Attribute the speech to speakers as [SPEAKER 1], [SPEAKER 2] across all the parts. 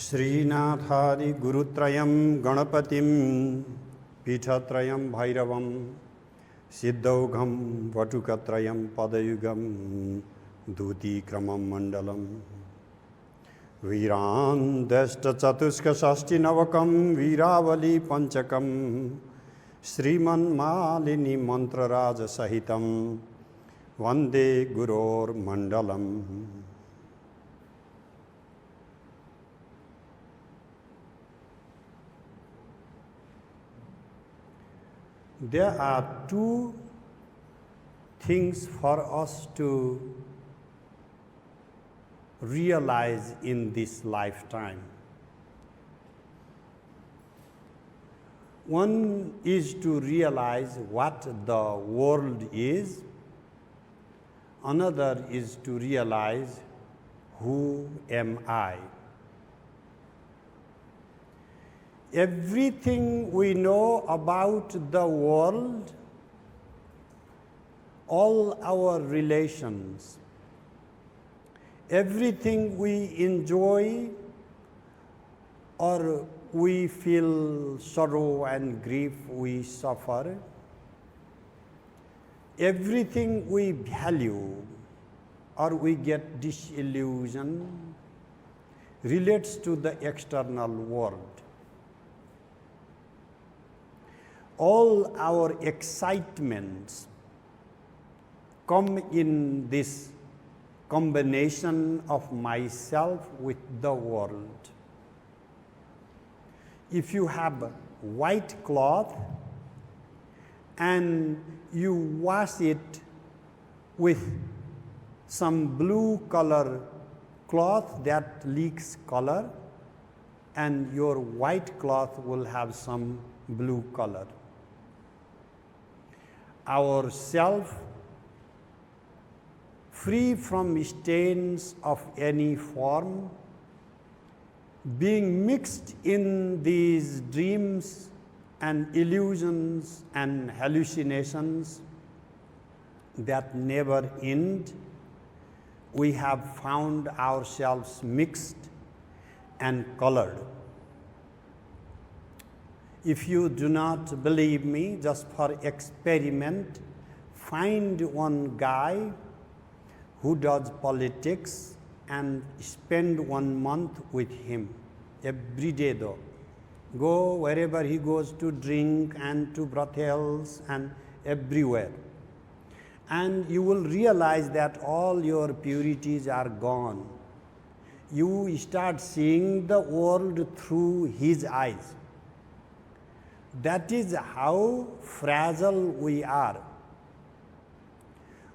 [SPEAKER 1] श्रीनाथादि गुरुत्रयं गणपतिं पीठत्रयं भैरवं सिद्धौघं वटुकत्रयं पदयुगं दूतीक्रमं मण्डलं वीरान्दष्टचतुष्कषष्टिनवकं वीरावली पञ्चकं श्रीमन्मालिनी मन्त्रराजसहितं वन्दे गुरोर्मण्डलम्। There are two things for us to realize in this lifetime. One is to realize what the world is. Another is to realize who am I. Everything we know about the world, all our relations, everything we enjoy or we feel sorrow and grief we suffer, everything we value or we get disillusion relates to the external world. All our excitements come in this combination of myself with the world. If you have white cloth and you wash it with some blue color cloth that leaks color, and your white cloth will have some blue color. Our self, free from stains of any form, being mixed in these dreams and illusions and hallucinations that never end, we have found ourselves mixed and colored. If you do not believe me, just for experiment, find one guy who does politics and spend 1 month with him every day though. Go wherever he goes to drink and to brothels and everywhere. And you will realize that all your purities are gone. You start seeing the world through his eyes. That is how fragile we are.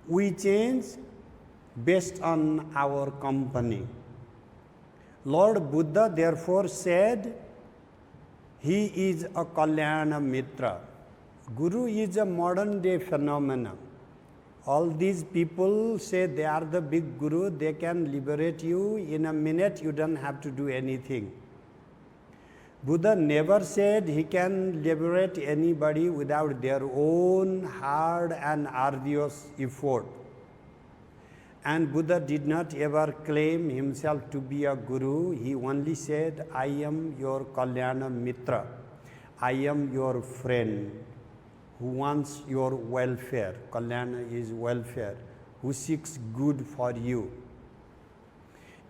[SPEAKER 1] We change based on our company. Lord Buddha therefore said, he is a Kalyana Mitra. Guru is a modern day phenomenon. All these people say they are the big Guru, they can liberate you in a minute, you don't have to do anything. Buddha never said he can liberate anybody without their own hard and arduous effort. And Buddha did not ever claim himself to be a guru. He only said, I am your Kalyana Mitra. I am your friend who wants your welfare. Kalyana is welfare, who seeks good for you.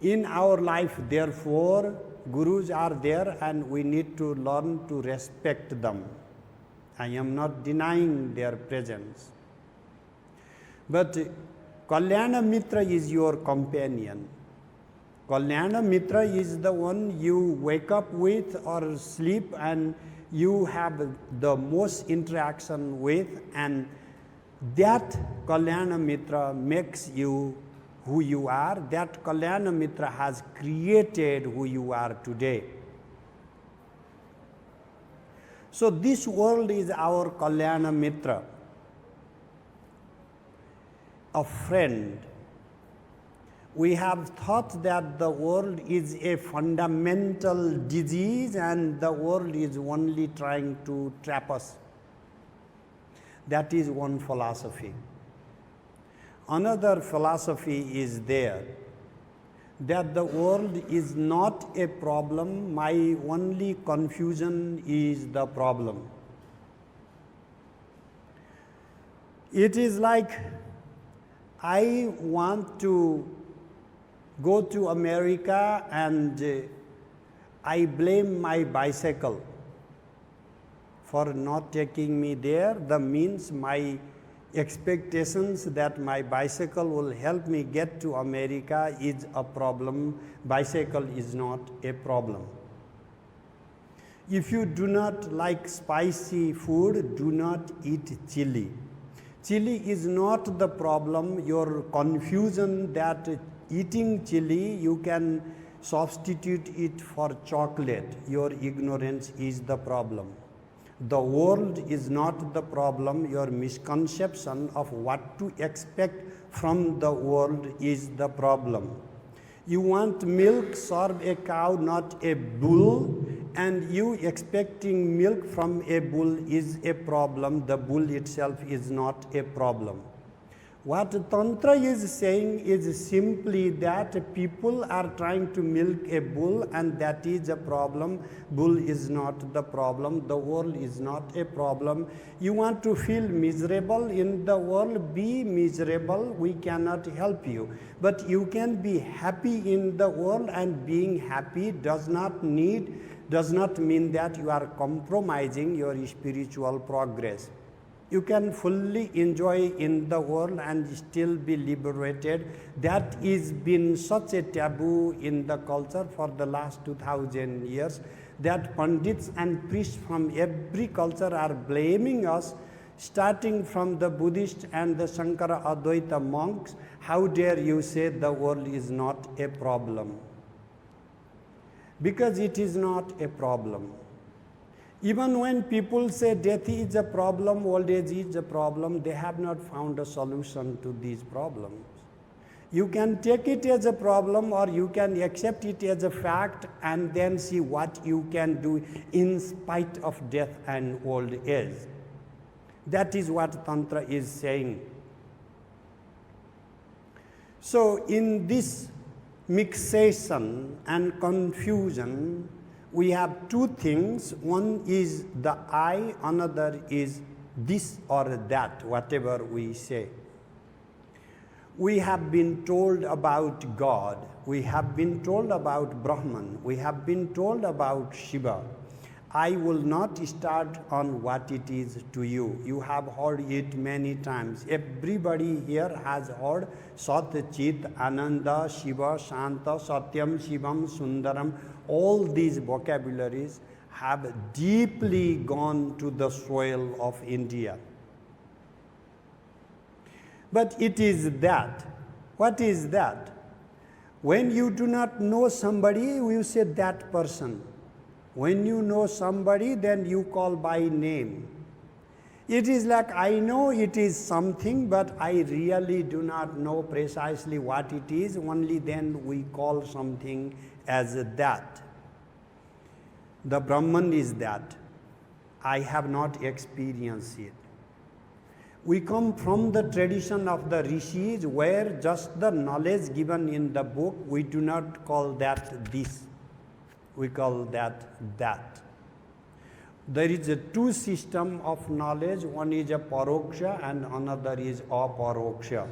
[SPEAKER 1] In our life, therefore, gurus are there and we need to learn to respect them. I am not denying their presence. But Kalyana Mitra is your companion. Kalyana Mitra is the one you wake up with or sleep and you have the most interaction with, and that Kalyana Mitra makes you who you are. That Kalyana Mitra has created who you are today. So this world is our Kalyana Mitra, a friend We have thought that the world is a fundamental disease and the world is only trying to trap us. That is one philosophy. Another philosophy is there, that the world is not a problem, my only confusion is the problem. It is like I want to go to America and I blame my bicycle for not taking me there. That means my expectations that my bicycle will help me get to America is a problem. Bicycle is not a problem. If you do not like spicy food, do not eat chili. Chili is not the problem. Your confusion that eating chili, you can substitute it for chocolate. Your ignorance is the problem. The world is not the problem. Your misconception of what to expect from the world is the problem. You want milk, serve a cow, not a bull, and you expecting milk from a bull is a problem. The bull itself is not a problem. What Tantra is saying is simply that people are trying to milk a bull and that is a problem. Bull is not the problem. The world is not a problem. You want to feel miserable in the world, be miserable. We cannot help you. But you can be happy in the world, and being happy does not mean that you are compromising your spiritual progress. You can fully enjoy in the world and still be liberated. That is been such a taboo in the culture for the last 2000 years that pandits and priests from every culture are blaming us, starting from the Buddhist and the Shankara Advaita monks. How dare you say the world is not a problem? Because it is not a problem. Even when people say death is a problem, old age is a problem, they have not found a solution to these problems. You can take it as a problem or you can accept it as a fact and then see what you can do in spite of death and old age. That is what Tantra is saying. So in this mixation and confusion, we have two things. One is the I, another is this or that, whatever we say. We have been told about God. We have been told about Brahman. We have been told about Shiva. I will not start on what it is to you. You have heard it many times. Everybody here has heard Sat, Chit, Ananda, Shiva, Shanta, Satyam, Shivam, Sundaram. All these vocabularies have deeply gone to the soil of India. But it is that. What is that? When you do not know somebody, you say that person. When you know somebody, then you call by name. It is like I know it is something, but I really do not know precisely what it is. Only then we call something as that. The Brahman is that. I have not experienced it. We come from the tradition of the rishis where just the knowledge given in the book, we do not call that this. We call that that. There is a two system of knowledge. One is a paroksha and another is aparoksha.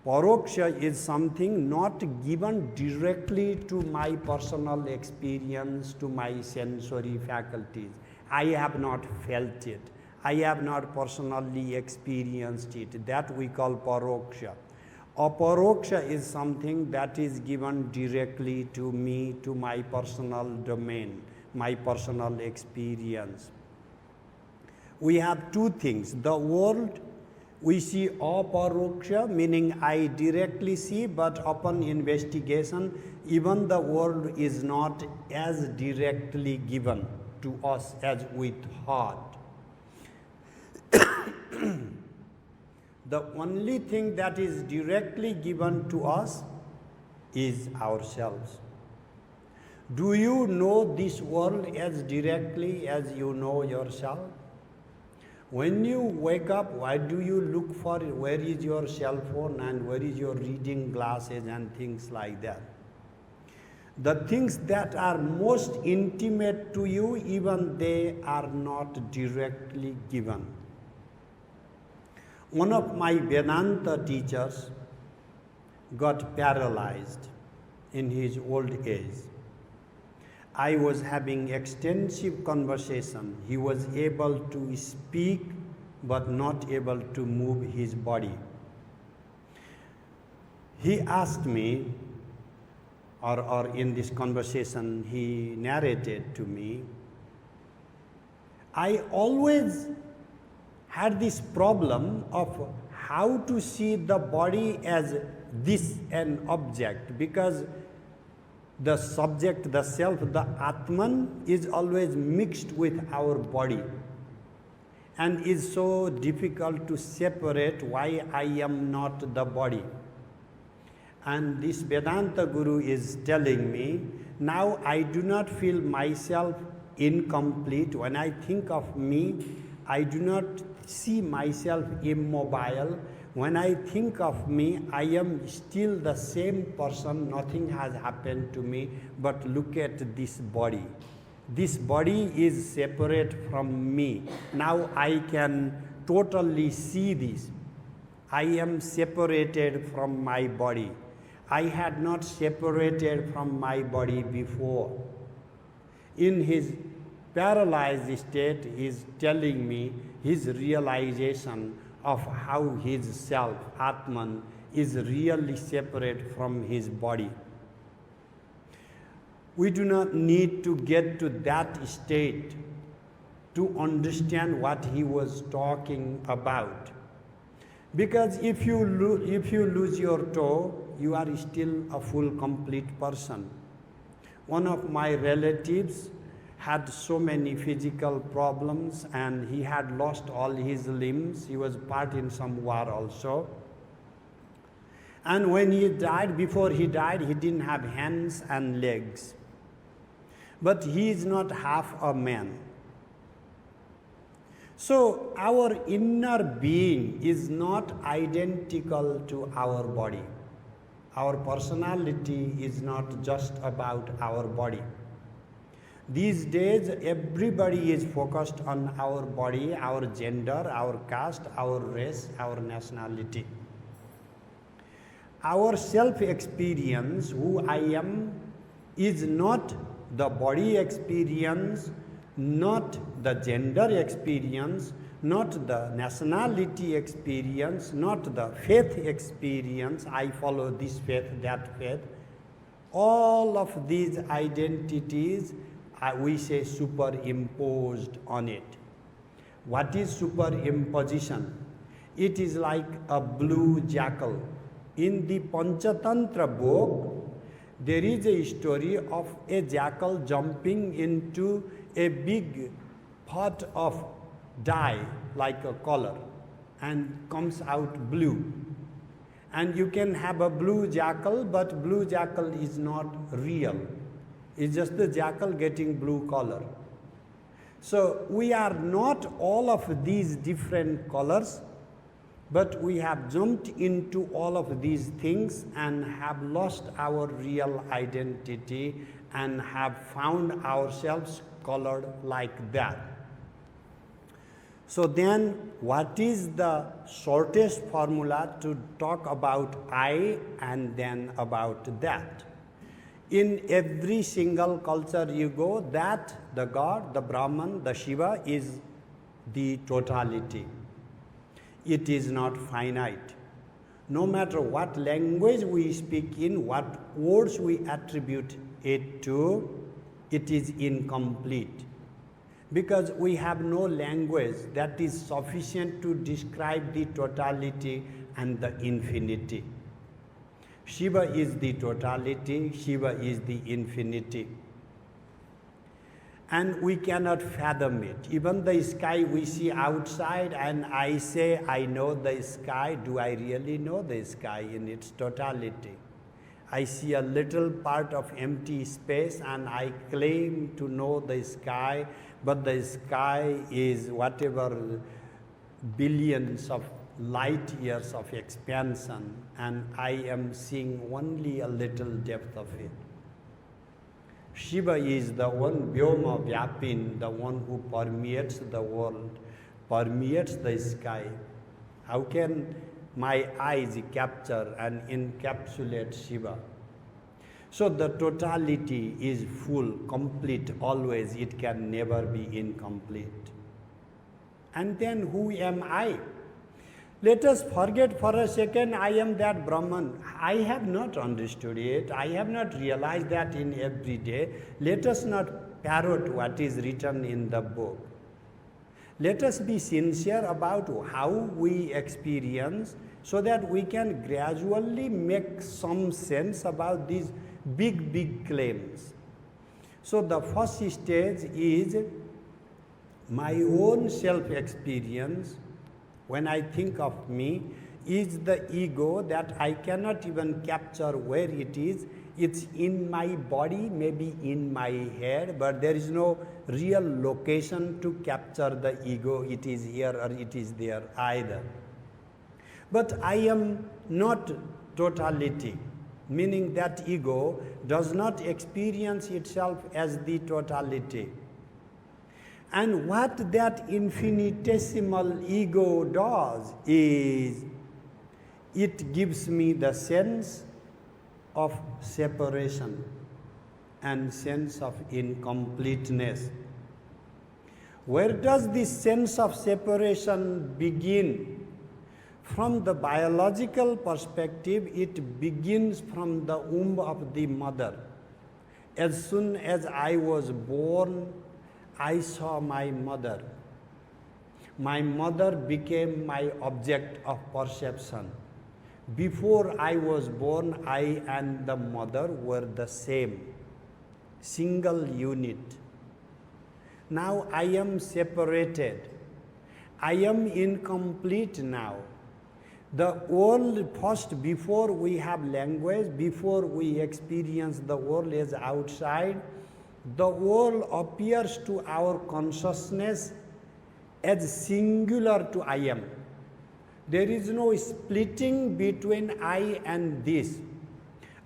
[SPEAKER 1] Paroksha is something not given directly to my personal experience, to my sensory faculties. I have not felt it. I have not personally experienced it. That we call paroksha. Aparoksha is something that is given directly to me, to my personal domain, my personal experience. We have two things. The world, we see aparoksha, meaning I directly see, but upon investigation, even the world is not as directly given to us as we thought. The only thing that is directly given to us is ourselves. Do you know this world as directly as you know yourself? When you wake up, why do you look for where is your cell phone and where is your reading glasses and things like that? The things that are most intimate to you, even they are not directly given. One of my Vedanta teachers got paralyzed in his old age. I was having extensive conversation. He was able to speak but not able to move his body. He asked me, or in this conversation he narrated to me, I always had this problem of how to see the body as this an object, because the subject, the self, the Atman is always mixed with our body and is so difficult to separate why I am not the body. And this Vedanta Guru is telling me, now I do not feel myself incomplete. When I think of me, I do not see myself immobile. When I think of me, I am still the same person, nothing has happened to me, but look at this body. This body is separate from me. Now I can totally see this. I am separated from my body. I had not separated from my body before. In his paralyzed state, he is telling me his realization of how his self, Atman, is really separate from his body. We do not need to get to that state to understand what he was talking about. Because if you lose your toe, you are still a full, complete person. One of my relatives had so many physical problems and he had lost all his limbs. He was part in some war also. And when he died, before he died, he didn't have hands and legs. But he is not half a man. So our inner being is not identical to our body. Our personality is not just about our body. These days, everybody is focused on our body, our gender, our caste, our race, our nationality. Our self-experience, who I am, is not the body experience, not the gender experience, not the nationality experience, not the faith experience, I follow this faith, that faith. All of these identities, we say superimposed on it. What is superimposition? It is like a blue jackal. In the Panchatantra book, there is a story of a jackal jumping into a big pot of dye, like a color, and comes out blue. And you can have a blue jackal, but blue jackal is not real. It's just the jackal getting blue color. So we are not all of these different colors, but we have jumped into all of these things and have lost our real identity and have found ourselves colored like that. So then, what is the shortest formula to talk about I and then about that? In every single culture you go, that, the God, the Brahman, the Shiva is the totality. It is not finite. No matter what language we speak in, what words we attribute it to, it is incomplete. Because we have no language that is sufficient to describe the totality and the infinity. Shiva is the totality, Shiva is the infinity. And we cannot fathom it. Even the sky we see outside, and I say, I know the sky. Do I really know the sky in its totality? I see a little part of empty space and I claim to know the sky, but the sky is whatever billions of light years of expansion, and I am seeing only a little depth of it. Shiva is the one Vyoma Vyapin, the one who permeates the world, permeates the sky. How can my eyes capture and encapsulate Shiva? So the totality is full, complete, always. It can never be incomplete. And then who am I? Let us forget for a second I am that Brahman. I have not understood it. I have not realized that in every day. Let us not parrot what is written in the book. Let us be sincere about how we experience so that we can gradually make some sense about these big claims. So the first stage is my own self-experience. When I think of me, is the ego that I cannot even capture where it is. It's in my body, maybe in my head, but there is no real location to capture the ego. It is here or it is there either. But I am not totality, meaning that ego does not experience itself as the totality. And what that infinitesimal ego does is it gives me the sense of separation and sense of incompleteness. Where does this sense of separation begin? From the biological perspective, it begins from the womb of the mother. As soon as I was born, I saw my mother. My mother became my object of perception. Before I was born, I and the mother were the same, single unit. Now I am separated. I am incomplete now. The world first, before we have language, before we experience the world as outside, the world appears to our consciousness as singular to I am. There is no splitting between I and this.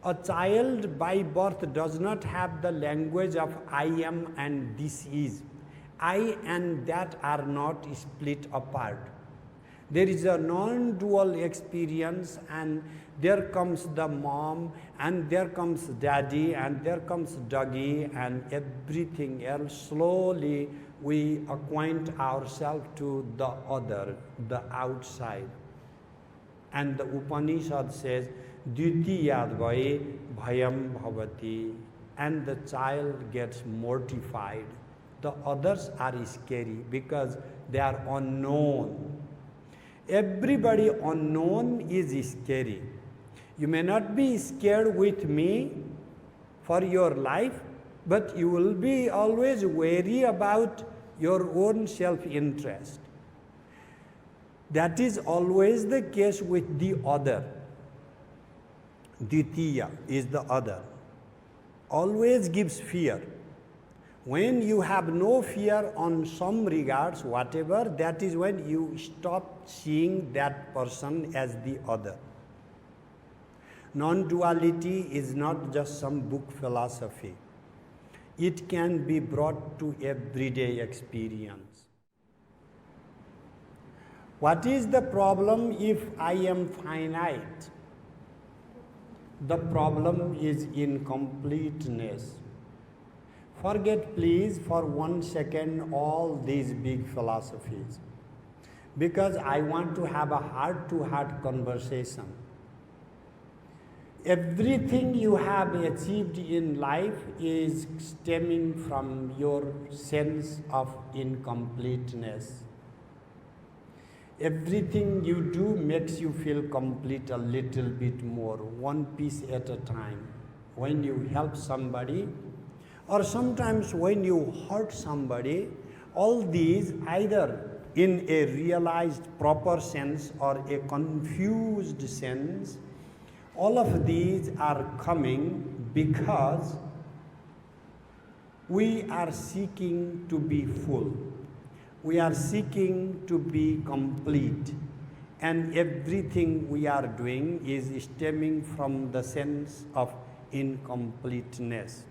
[SPEAKER 1] A child by birth does not have the language of I am and this is. I and that are not split apart. There is a non-dual experience, and there comes the mom, and there comes daddy, and there comes Dougie, and everything else. Slowly we acquaint ourselves to the other, the outside. And the Upanishad says, Dvitiyad vai bhayam bhavati, and the child gets mortified. The others are scary because they are unknown. Everybody unknown is scary. You may not be scared with me for your life, but you will be always wary about your own self-interest. That is always the case with the other. Dvitiya is the other. Always gives fear. When you have no fear on some regards, whatever, that is when you stop seeing that person as the other. Non-duality is not just some book philosophy. It can be brought to everyday experience. What is the problem if I am finite? The problem is incompleteness. Forget, please, for 1 second all these big philosophies, because I want to have a heart-to-heart conversation. Everything you have achieved in life is stemming from your sense of incompleteness. Everything you do makes you feel complete a little bit more, one piece at a time. When you help somebody, or sometimes when you hurt somebody, all these, either in a realized proper sense or a confused sense, All of these are coming because we are seeking to be full. We are seeking to be complete. And everything we are doing is stemming from the sense of incompleteness.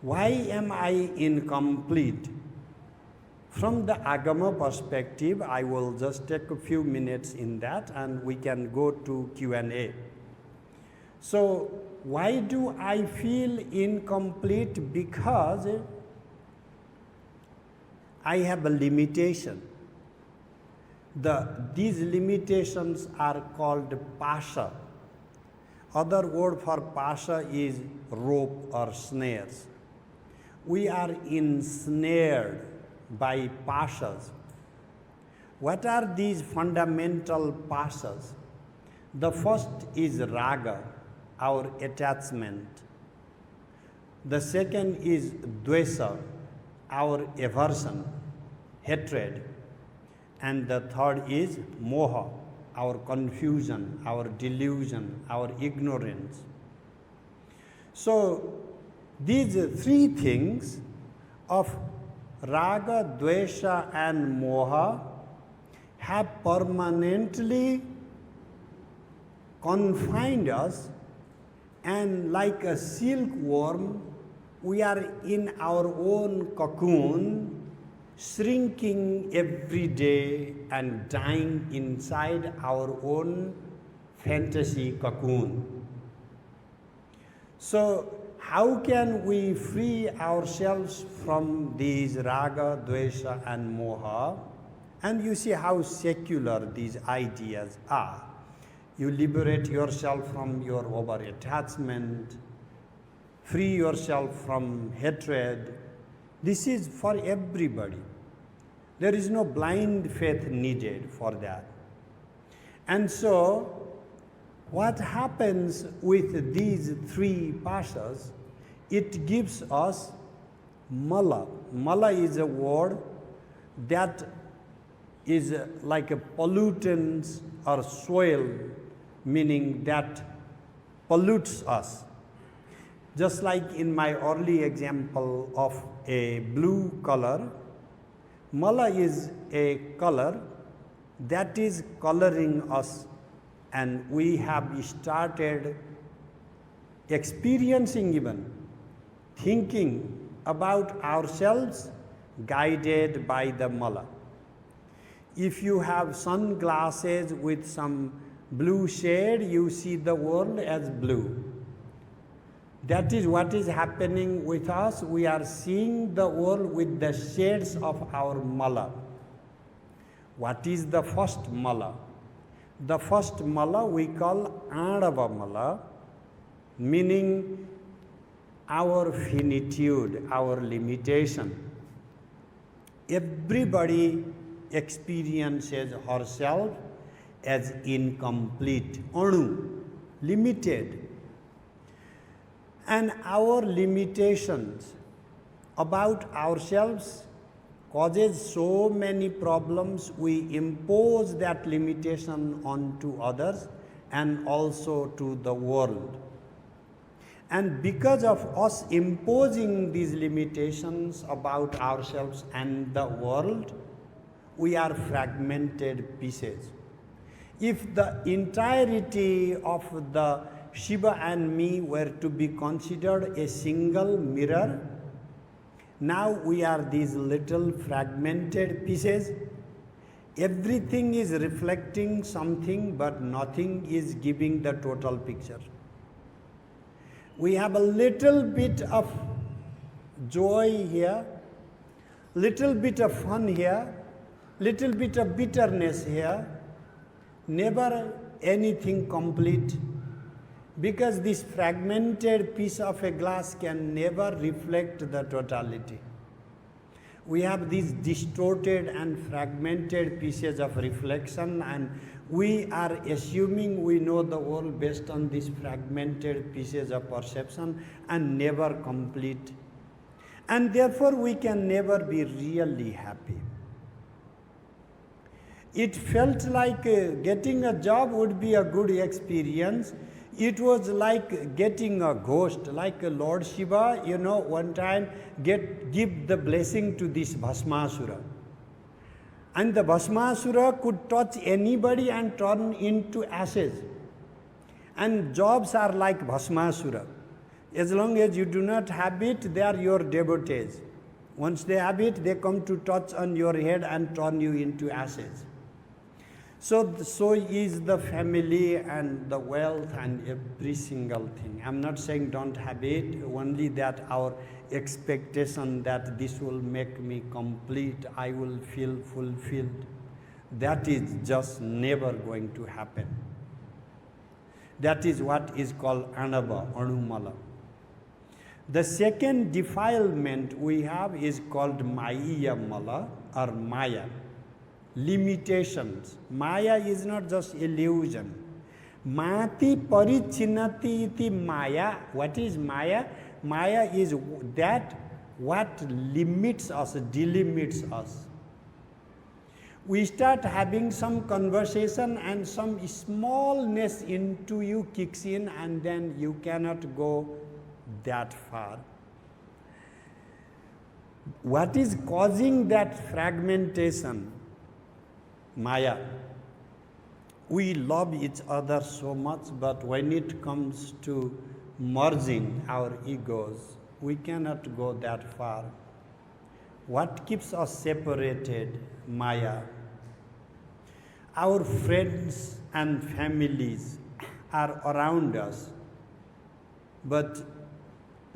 [SPEAKER 1] Why am I incomplete? From the Agama perspective, I will just take a few minutes in that and we can go to Q&A. So, why do I feel incomplete? Because I have a limitation. These limitations are called pasha. Other word for pasha is rope or snares. We are ensnared by pashas. What are these fundamental pashas? The first is raga, our attachment. The second is dvesa, our aversion, hatred. And the third is moha, our confusion, our delusion, our ignorance. So, these three things of raga, dvesha and moha have permanently confined us, and like a silkworm, we are in our own cocoon, shrinking every day and dying inside our own fantasy cocoon. So, how can we free ourselves from these raga, dvesha and moha? And you see how secular these ideas are. You liberate yourself from your over-attachment, free yourself from hatred. This is for everybody. There is no blind faith needed for that. And so, what happens with these three pashas, it gives us mala. Mala is a word that is like a pollutant or soil, meaning that pollutes us. Just like in my early example of a blue color, mala is a color that is coloring us, and we have started experiencing, even thinking about ourselves guided by the mala. If you have sunglasses with some blue shade, you see the world as blue. That is what is happening with us. We are seeing the world with the shades of our mala. What is the first mala? The first mala we call Ādava mala, meaning our finitude, our limitation. Everybody experiences herself as incomplete, anu, limited. And our limitations about ourselves causes so many problems. We impose that limitation onto others and also to the world. And because of us imposing these limitations about ourselves and the world, we are fragmented pieces. If the entirety of the Shiva and me were to be considered a single mirror, now we are these little fragmented pieces. Everything is reflecting something, but nothing is giving the total picture. We have a little bit of joy here, little bit of fun here, little bit of bitterness here, never anything complete. Because this fragmented piece of a glass can never reflect the totality. We have these distorted and fragmented pieces of reflection, and we are assuming we know the world based on these fragmented pieces of perception and never complete. And therefore we can never be really happy. It felt like getting a job would be a good experience. It was like getting a ghost, like Lord Shiva, one time give the blessing to this Bhasmasura. And the Bhasmasura could touch anybody and turn into ashes. And jobs are like Bhasmasura. As long as you do not have it, they are your devotees. Once they have it, they come to touch on your head and turn you into ashes. So is the family and the wealth and every single thing. I'm not saying don't have it, only that our expectation that this will make me complete, I will feel fulfilled, that is just never going to happen. That is what is called anava, anumala. The second defilement we have is called maya mala or maya. Limitations. Maya is not just illusion. Mati parichinnati iti maya. What is maya? Maya is that what limits us, delimits us. We start having some conversation and some smallness into you kicks in and then you cannot go that far. What is causing that fragmentation? Maya. We love each other so much, but when it comes to merging our egos, we cannot go that far. What keeps us separated? Maya. Our friends and families are around us, but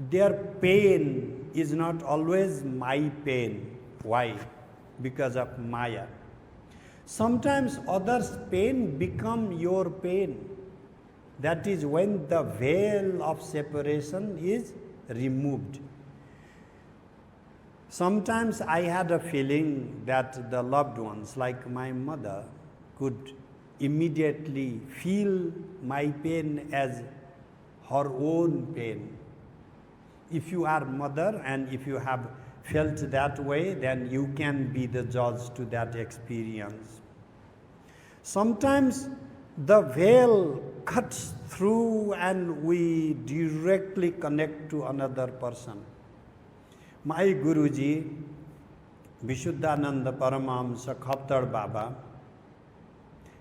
[SPEAKER 1] their pain is not always my pain. Why? Because of Maya. Sometimes others' pain become your pain. That is when the veil of separation is removed. Sometimes I had a feeling that the loved ones, like my mother, could immediately feel my pain as her own pain. If you are mother and if you have felt that way, then you can be the judge to that experience. Sometimes the veil cuts through and we directly connect to another person. My Guruji, Vishuddhananda Paramahamsa Khaptar Baba,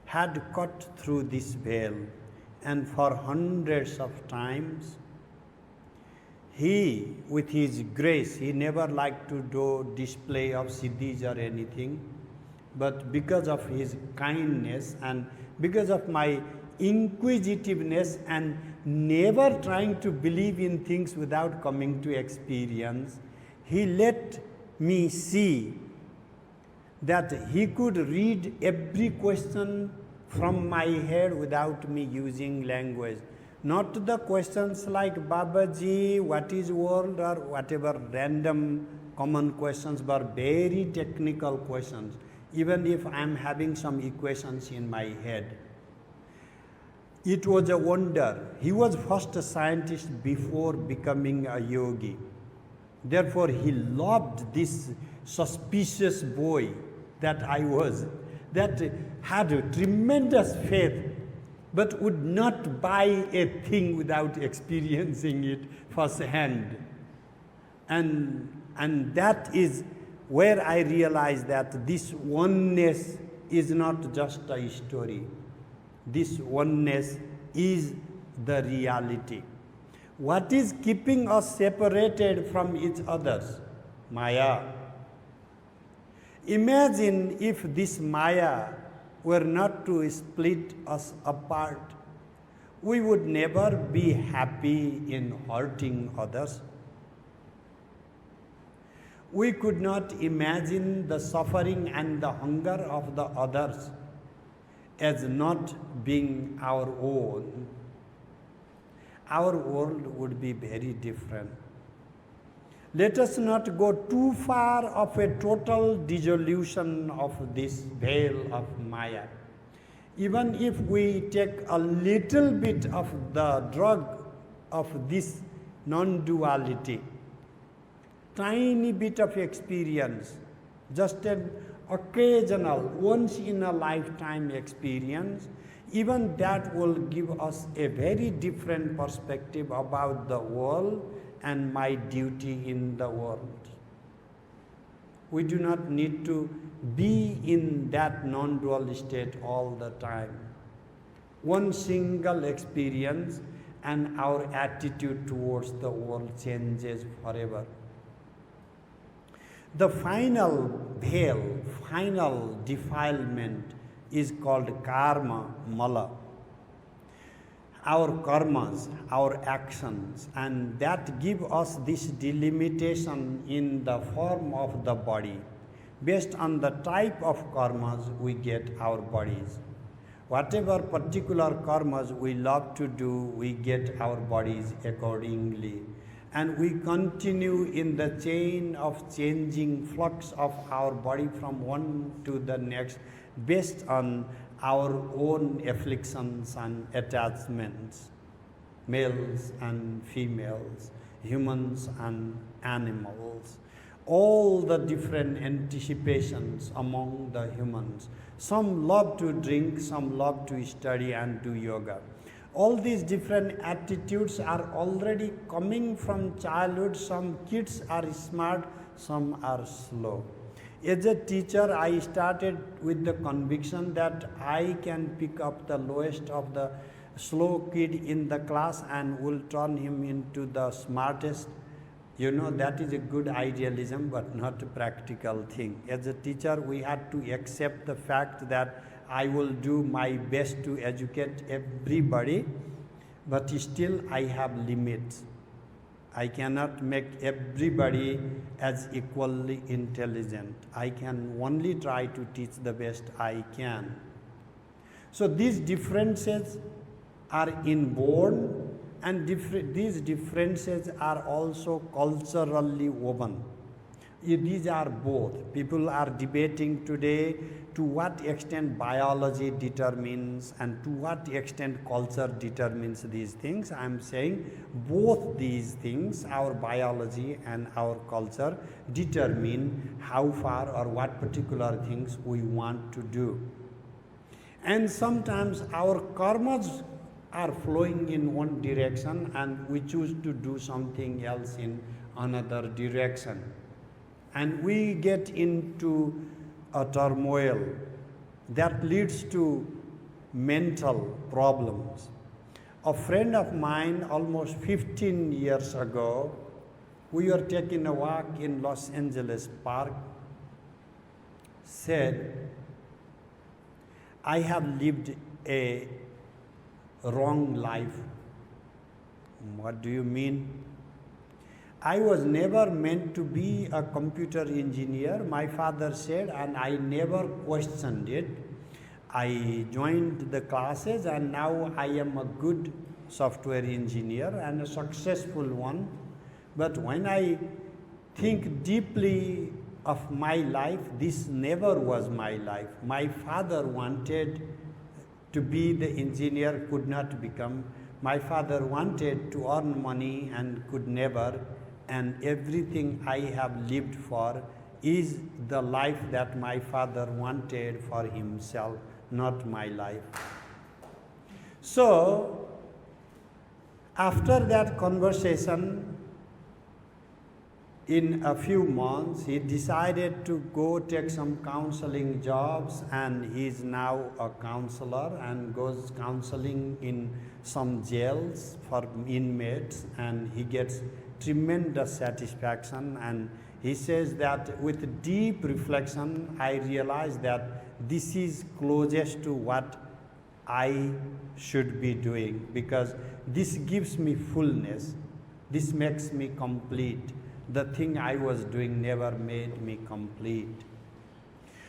[SPEAKER 1] had cut through this veil, and for hundreds of times, he, with his grace, he never liked to do display of siddhis or anything, but because of his kindness and because of my inquisitiveness and never trying to believe in things without coming to experience, he let me see that he could read every question from my head without me using language. Not the questions like Babaji, what is world, or whatever random common questions, but very technical questions, even if I am having some equations in my head. It was a wonder. He was first a scientist before becoming a yogi. Therefore, he loved this suspicious boy that I was, that had a tremendous faith, but would not buy a thing without experiencing it firsthand. And that is where I realized that this oneness is not just a story. This oneness is the reality. What is keeping us separated from each other? Maya. Imagine if this Maya were not to split us apart, we would never be happy in hurting others. We could not imagine the suffering and the hunger of the others as not being our own. Our world would be very different. Let us not go too far of a total dissolution of this veil of Maya. Even if we take a little bit of the drug of this non-duality, tiny bit of experience, just occasional, once in a lifetime experience, even that will give us a very different perspective about the world and my duty in the world. We do not need to be in that non-dual state all the time. One single experience and our attitude towards the world changes forever. The final veil, final defilement is called karma, mala. Our karmas, our actions, and that give us this delimitation in the form of the body. Based on the type of karmas, we get our bodies. Whatever particular karmas we love to do, we get our bodies accordingly. And we continue in the chain of changing flux of our body from one to the next based on our own afflictions and attachments, males and females, humans and animals, all the different anticipations among the humans. Some love to drink, some love to study and do yoga. All these different attitudes are already coming from childhood. Some kids are smart, some are slow. As a teacher, I started with the conviction that I can pick up the lowest of the slow kid in the class and will turn him into the smartest. You know, that is a good idealism, but not a practical thing. As a teacher, we had to accept the fact that I will do my best to educate everybody, but still I have limits. I cannot make everybody as equally intelligent. I can only try to teach the best I can. So these differences are inborn, and these differences are also culturally woven. These are both. People are debating today to what extent biology determines and to what extent culture determines these things. I am saying both these things, our biology and our culture, determine how far or what particular things we want to do. And sometimes our karmas are flowing in one direction and we choose to do something else in another direction. And we get into a turmoil that leads to mental problems. A friend of mine, almost 15 years ago, we were taking a walk in Los Angeles Park, said, I have lived a wrong life. What do you mean? I was never meant to be a computer engineer, my father said, and I never questioned it. I joined the classes and now I am a good software engineer and a successful one. But when I think deeply of my life, this never was my life. My father wanted to be the engineer, could not become. My father wanted to earn money and could never. And everything I have lived for is the life that my father wanted for himself, not my life. So, after that conversation, in a few months, he decided to go take some counseling jobs, and he is now a counselor and goes counseling in some jails for inmates, and he gets tremendous satisfaction. And he says that with deep reflection, I realized that this is closest to what I should be doing, because this gives me fullness, this makes me complete. The thing I was doing never made me complete.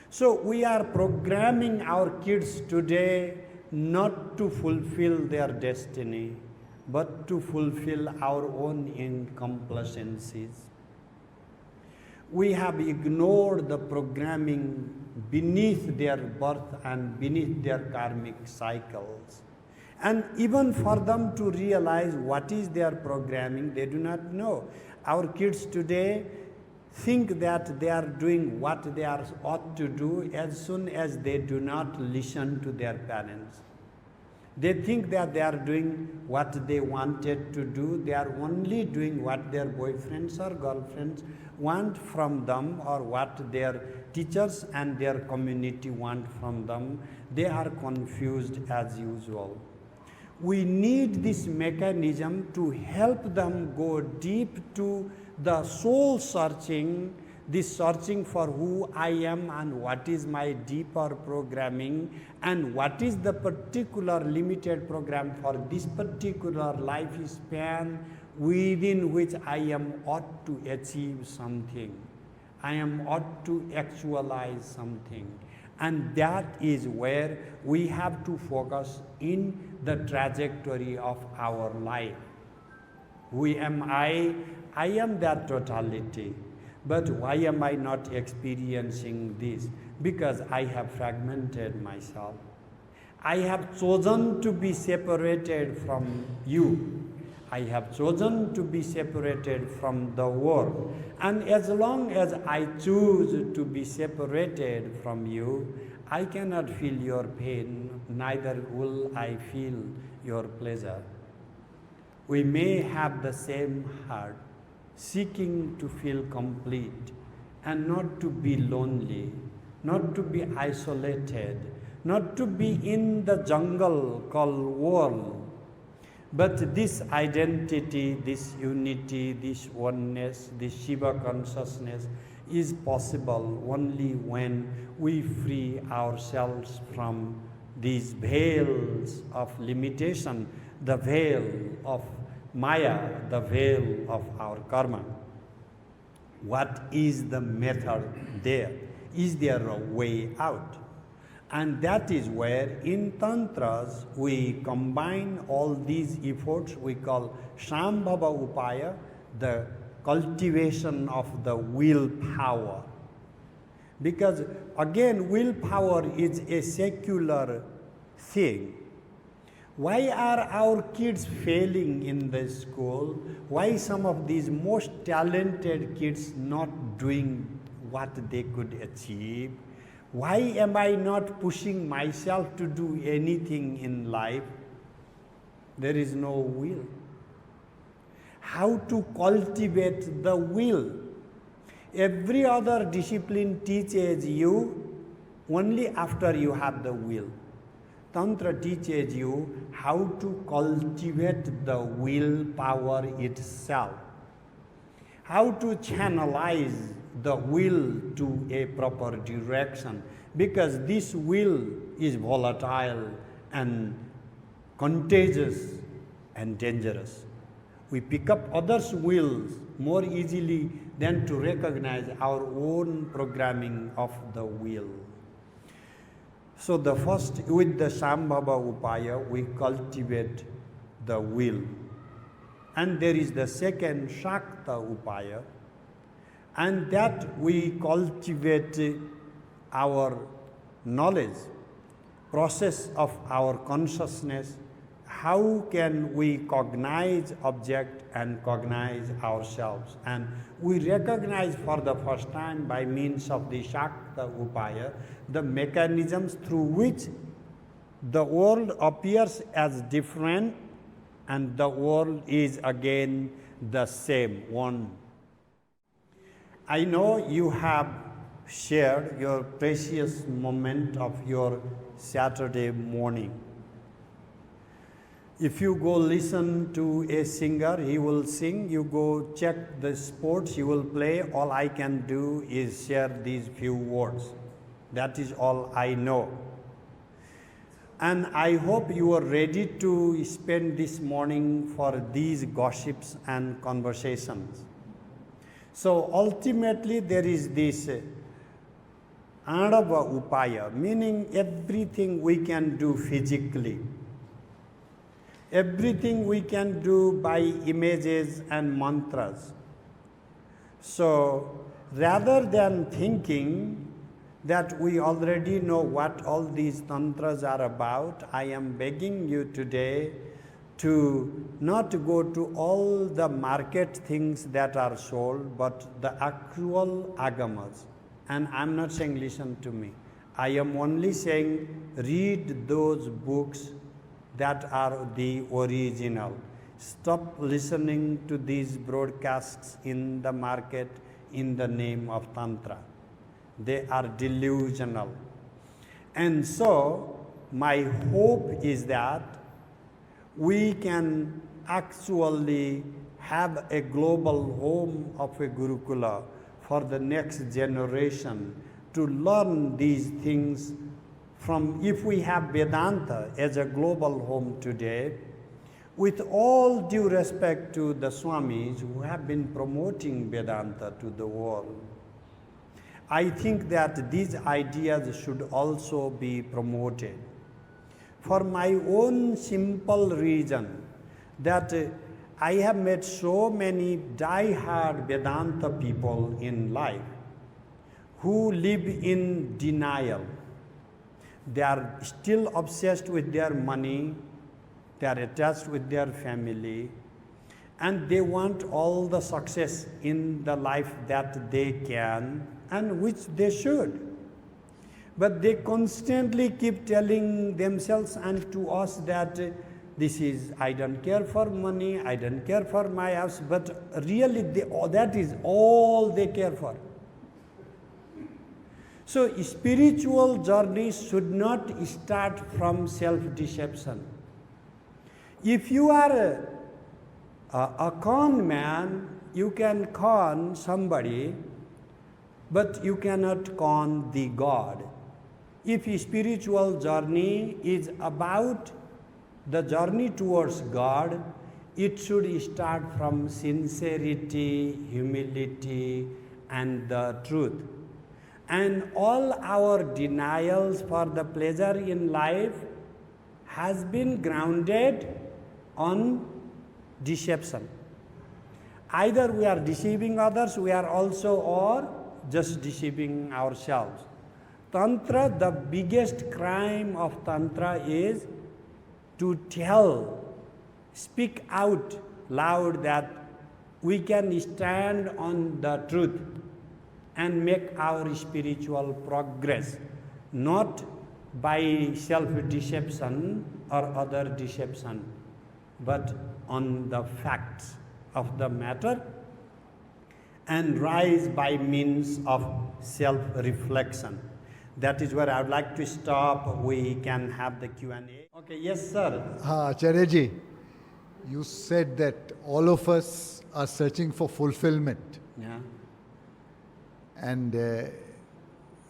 [SPEAKER 1] So we are programming our kids today not to fulfill their destiny, but to fulfill our own incomplacencies. We have ignored the programming beneath their birth and beneath their karmic cycles. And even for them to realize what is their programming, they do not know. Our kids today think that they are doing what they are ought to do as soon as they do not listen to their parents. They think that they are doing what they wanted to do. They are only doing what their boyfriends or girlfriends want from them, or what their teachers and their community want from them. They are confused as usual. We need this mechanism to help them go deep to the soul searching, this searching for who I am and what is my deeper programming and what is the particular limited program for this particular life span within which I am ought to achieve something. I am ought to actualize something. And that is where we have to focus in the trajectory of our life. Who am I? I am that totality. But why am I not experiencing this? Because I have fragmented myself. I have chosen to be separated from you. I have chosen to be separated from the world. And as long as I choose to be separated from you, I cannot feel your pain, neither will I feel your pleasure. We may have the same heart, seeking to feel complete and not to be lonely, not to be isolated, not to be in the jungle called world. But this identity, this unity, this oneness, this Shiva consciousness is possible only when we free ourselves from these veils of limitation, the veil of Maya, the veil of our karma. What is the method there? Is there a way out? And that is where in Tantras we combine all these efforts we call Shambhava Upaya, the cultivation of the willpower. Because again, willpower is a secular thing. Why are our kids failing in the school? Why some of these most talented kids not doing what they could achieve? Why am I not pushing myself to do anything in life? There is no will. How to cultivate the will? Every other discipline teaches you only after you have the will. Tantra teaches you how to cultivate the willpower itself, how to channelize the will to a proper direction, because this will is volatile and contagious and dangerous. We pick up others' wills more easily than to recognize our own programming of the will. So the first, with the Shambhava Upaya, we cultivate the will. And there is the second Shakta Upaya, and that we cultivate our knowledge, process of our consciousness. How can we cognize object and cognize ourselves? And we recognize for the first time by means of the Shakta Upaya the mechanisms through which the world appears as different and the world is again the same one. I know you have shared your precious moment of your Saturday morning. If you go listen to a singer, he will sing. You go check the sports, he will play. All I can do is share these few words. That is all I know. And I hope you are ready to spend this morning for these gossips and conversations. So ultimately there is this Adava Upaya, meaning everything we can do physically. Everything we can do by images and mantras. So rather than thinking that we already know what all these tantras are about, I am begging you today to not go to all the market things that are sold, but the actual agamas. And I'm not saying listen to me. I am only saying read those books that are the original. Stop listening to these broadcasts in the market in the name of Tantra. They are delusional. And so, my hope is that we can actually have a global home of a Gurukula for the next generation to learn these things from, if we have Vedanta as a global home today, with all due respect to the Swamis who have been promoting Vedanta to the world, I think that these ideas should also be promoted. For my own simple reason that I have met so many die-hard Vedanta people in life who live in denial. They are still obsessed with their money, they are attached with their family, and they want all the success in the life that they can, and which they should. But they constantly keep telling themselves and to us that this is, I don't care for money, I don't care for my house, but really that is all they care for. So spiritual journey should not start from self-deception. If you are a con man, you can con somebody, but you cannot con the God. If spiritual journey is about the journey towards God, it should start from sincerity, humility, and the truth. And all our denials for the pleasure in life has been grounded on deception. Either we are deceiving others, we are also, or just deceiving ourselves. Tantra, the biggest crime of Tantra is to speak out loud that we can stand on the truth and make our spiritual progress, not by self-deception or other deception, but on the facts of the matter, and rise by means of self-reflection. That is where I would like to stop. We can have the Q&A. Okay, yes, sir.
[SPEAKER 2] Acharya Ji, you said that all of us are searching for fulfillment.
[SPEAKER 1] Yeah.
[SPEAKER 2] And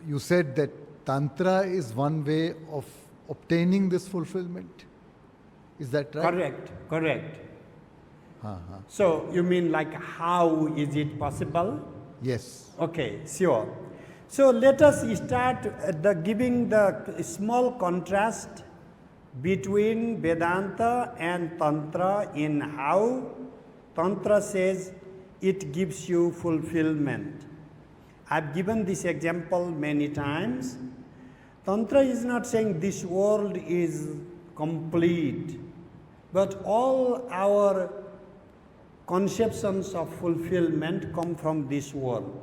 [SPEAKER 2] you said that Tantra is one way of obtaining this fulfillment. Is that right?
[SPEAKER 1] Correct. So you mean like how is it possible?
[SPEAKER 2] Yes.
[SPEAKER 1] Okay, sure. So let us start giving the small contrast between Vedanta and Tantra in how Tantra says it gives you fulfillment. I've given this example many times. Tantra is not saying this world is complete, but all our conceptions of fulfillment come from this world.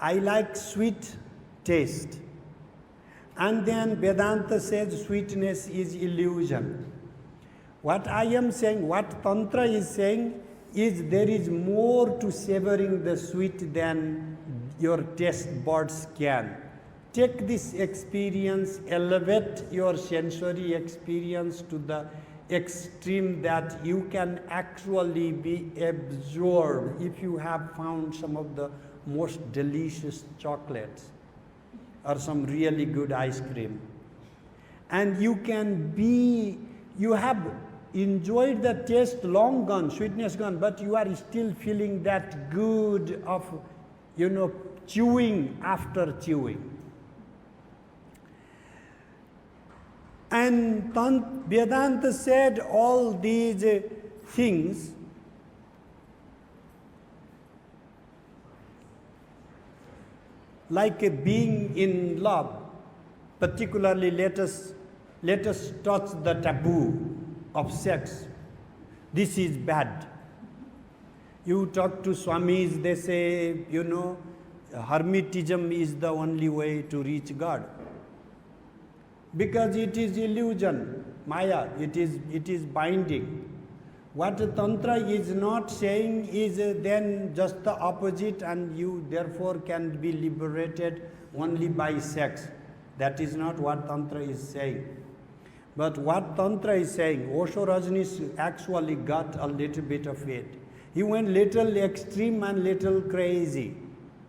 [SPEAKER 1] I like sweet taste. And then Vedanta says sweetness is illusion. What I am saying, what Tantra is saying, is there is more to savoring the sweet than your taste buds can. Take this experience, elevate your sensory experience to the extreme that you can actually be absorbed if you have found some of the most delicious chocolates or some really good ice cream. And you have enjoyed the taste long gone, sweetness gone, but you are still feeling that good of, chewing after chewing. And Vedanta said all these things like being in love. Particularly, let us touch the taboo. of sex. This is bad. You talk to Swamis, they say, hermetism is the only way to reach God. Because it is illusion, Maya, it is binding. What Tantra is not saying is then just the opposite, and you therefore can be liberated only by sex. That is not what Tantra is saying. But what Tantra is saying, Osho Rajneesh actually got a little bit of it. He went little extreme and little crazy.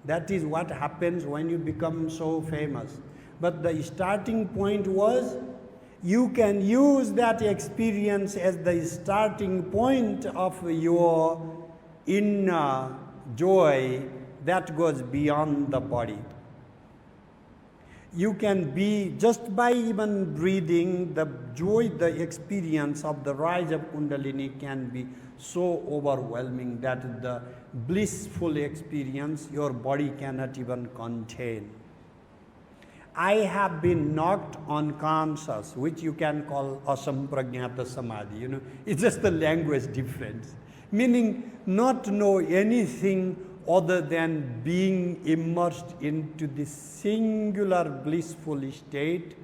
[SPEAKER 1] That is what happens when you become so famous. But the starting point was, you can use that experience as the starting point of your inner joy that goes beyond the body. You can be, just by even breathing, the joy, the experience of the rise of Kundalini can be so overwhelming that the blissful experience your body cannot even contain. I have been knocked unconscious, which you can call asampragnata samadhi. It's just the language difference. Meaning not know anything other than being immersed into this singular blissful state,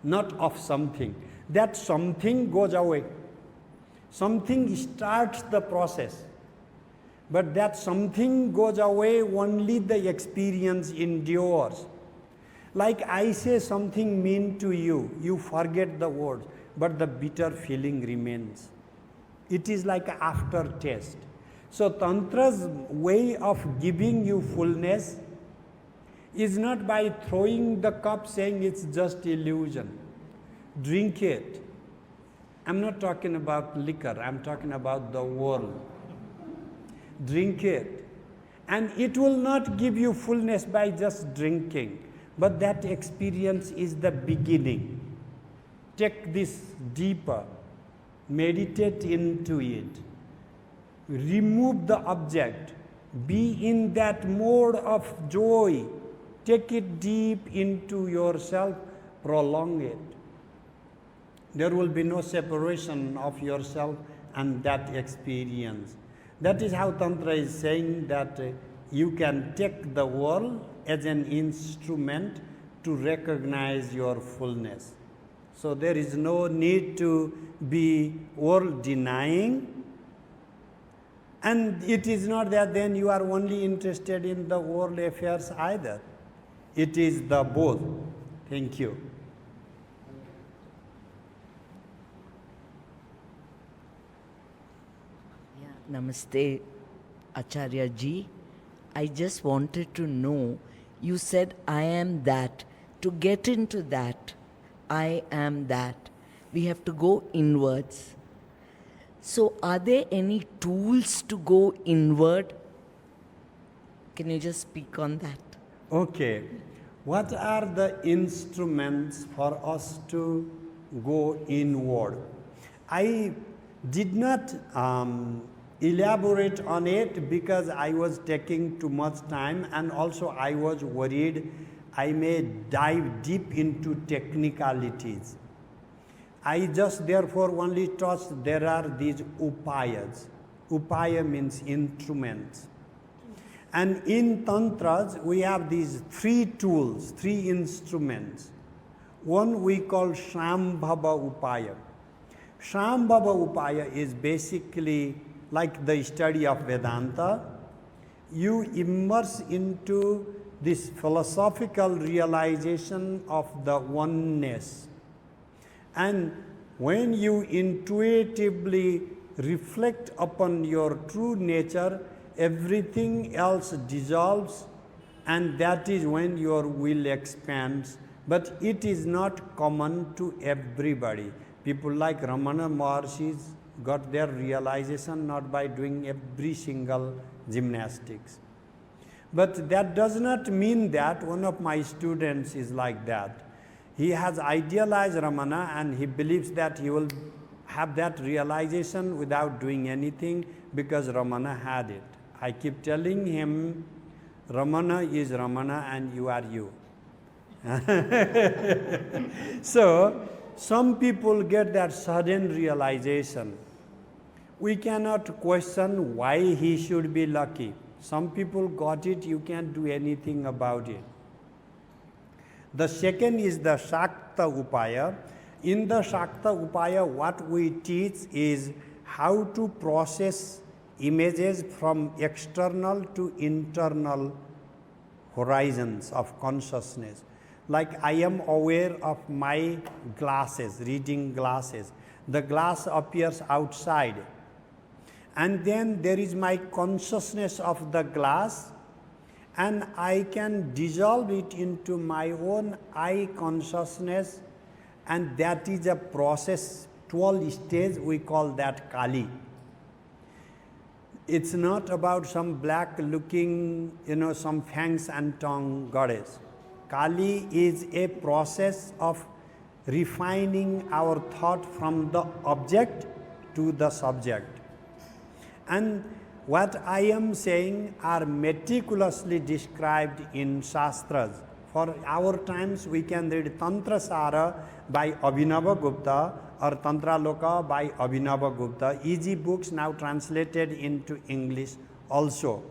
[SPEAKER 1] not of something. That something goes away. Something starts the process. But that something goes away, only the experience endures. Like I say something mean to you, you forget the words, but the bitter feeling remains. It is like an aftertaste. So Tantra's way of giving you fullness is not by throwing the cup saying it's just illusion. Drink it. I'm not talking about liquor, I'm talking about the world. Drink it. And it will not give you fullness by just drinking. But that experience is the beginning. Take this deeper. Meditate into it. Remove the object. Be in that mode of joy. Take it deep into yourself. Prolong it. There will be no separation of yourself and that experience. That is how Tantra is saying that you can take the world as an instrument to recognize your fullness. So there is no need to be world denying, and it is not that then you are only interested in the world affairs either. It is the both. Thank you.
[SPEAKER 3] Yeah, Namaste, Acharya Ji. I just wanted to know, you said, I am that. To get into that, I am that, we have to go inwards. So are there any tools to go inward? Can you just speak on that?
[SPEAKER 1] Okay. What are the instruments for us to go inward? I did not elaborate on it because I was taking too much time, and also I was worried I may dive deep into technicalities. I just therefore only touched there are these upayas. Upaya means instruments. And in Tantras we have these three tools, three instruments. One we call Shambhava Upaya. Shambhava Upaya is basically like the study of Vedanta. You immerse into this philosophical realization of the oneness. And when you intuitively reflect upon your true nature, everything else dissolves, and that is when your will expands. But it is not common to everybody. People like Ramana Maharshi got their realization not by doing every single gymnastics. But that does not mean that one of my students is like that. He has idealized Ramana and he believes that he will have that realization without doing anything because Ramana had it. I keep telling him, Ramana is Ramana and you are you. So some people get that sudden realization. We cannot question why he should be lucky. Some people got it, you can't do anything about it. The second is the Shakta Upaya. In the Shakta Upaya, what we teach is how to process images from external to internal horizons of consciousness. Like I am aware of my glasses, reading glasses. The glass appears outside. And then there is my consciousness of the glass, and I can dissolve it into my own eye consciousness, and that is a process, 12 stage, we call that Kali. It's not about some black looking, some fangs and tongue goddess. Kali is a process of refining our thought from the object to the subject. And what I am saying are meticulously described in Shastras. For our times, we can read Tantra Sara by Abhinava Gupta or Tantra Loka by Abhinava Gupta. Easy books now translated into English also.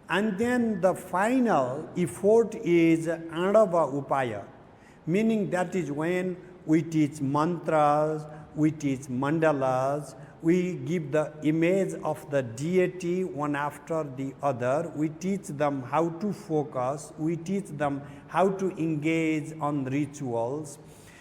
[SPEAKER 1] And then the final effort is Andava Upaya, meaning that is when we teach mantras, we teach mandalas, we give the image of the deity one after the other. We teach them how to focus. We teach them how to engage on rituals.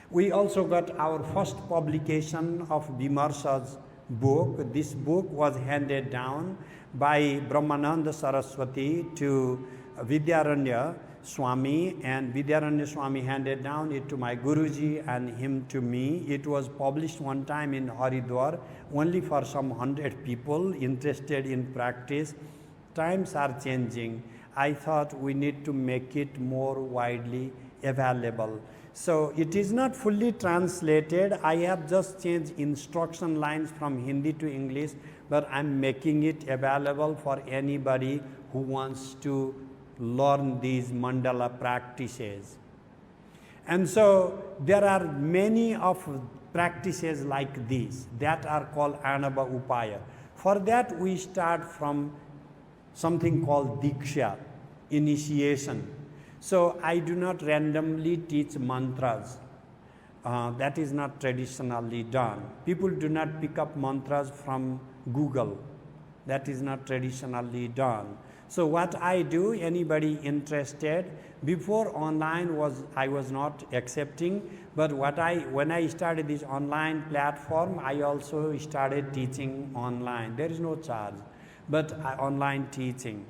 [SPEAKER 1] We also got our first publication of Vimarsha's book. This book was handed down by Brahmananda Saraswati to Vidyaranya Swami, and Vidyaranya Swami handed down it to my Guruji and him to me. It was published one time in Haridwar, only for some 100 people interested in practice. Times are changing. I thought we need to make it more widely available. So it is not fully translated. I have just changed instruction lines from Hindi to English, but I'm making it available for anybody who wants to learn these mandala practices. And so there are many of practices like these that are called Anava Upaya. For that we start from something called Diksha, initiation. So I do not randomly teach mantras. That is not traditionally done. People do not pick up mantras from Google. That is not traditionally done. So what I do, anybody interested, before online I was not accepting, but when I started this online platform, I also started teaching online. There is no charge, but online teaching.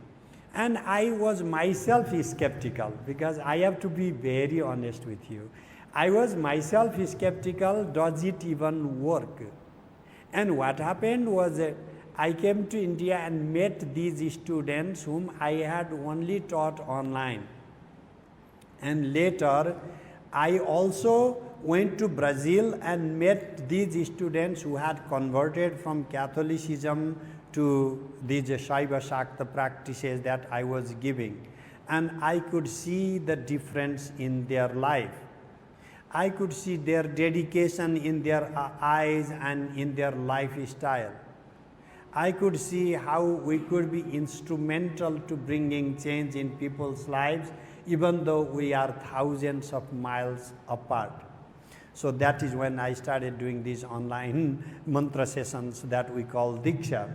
[SPEAKER 1] And I was myself skeptical, because I have to be very honest with you. I was myself skeptical, does it even work? And what happened was I came to India and met these students whom I had only taught online. And later, I also went to Brazil and met these students who had converted from Catholicism to these Shaiva Shakta practices that I was giving. And I could see the difference in their life. I could see their dedication in their eyes and in their lifestyle. I could see how we could be instrumental to bringing change in people's lives, even though we are thousands of miles apart. So that is when I started doing these online mantra sessions that we call Diksha.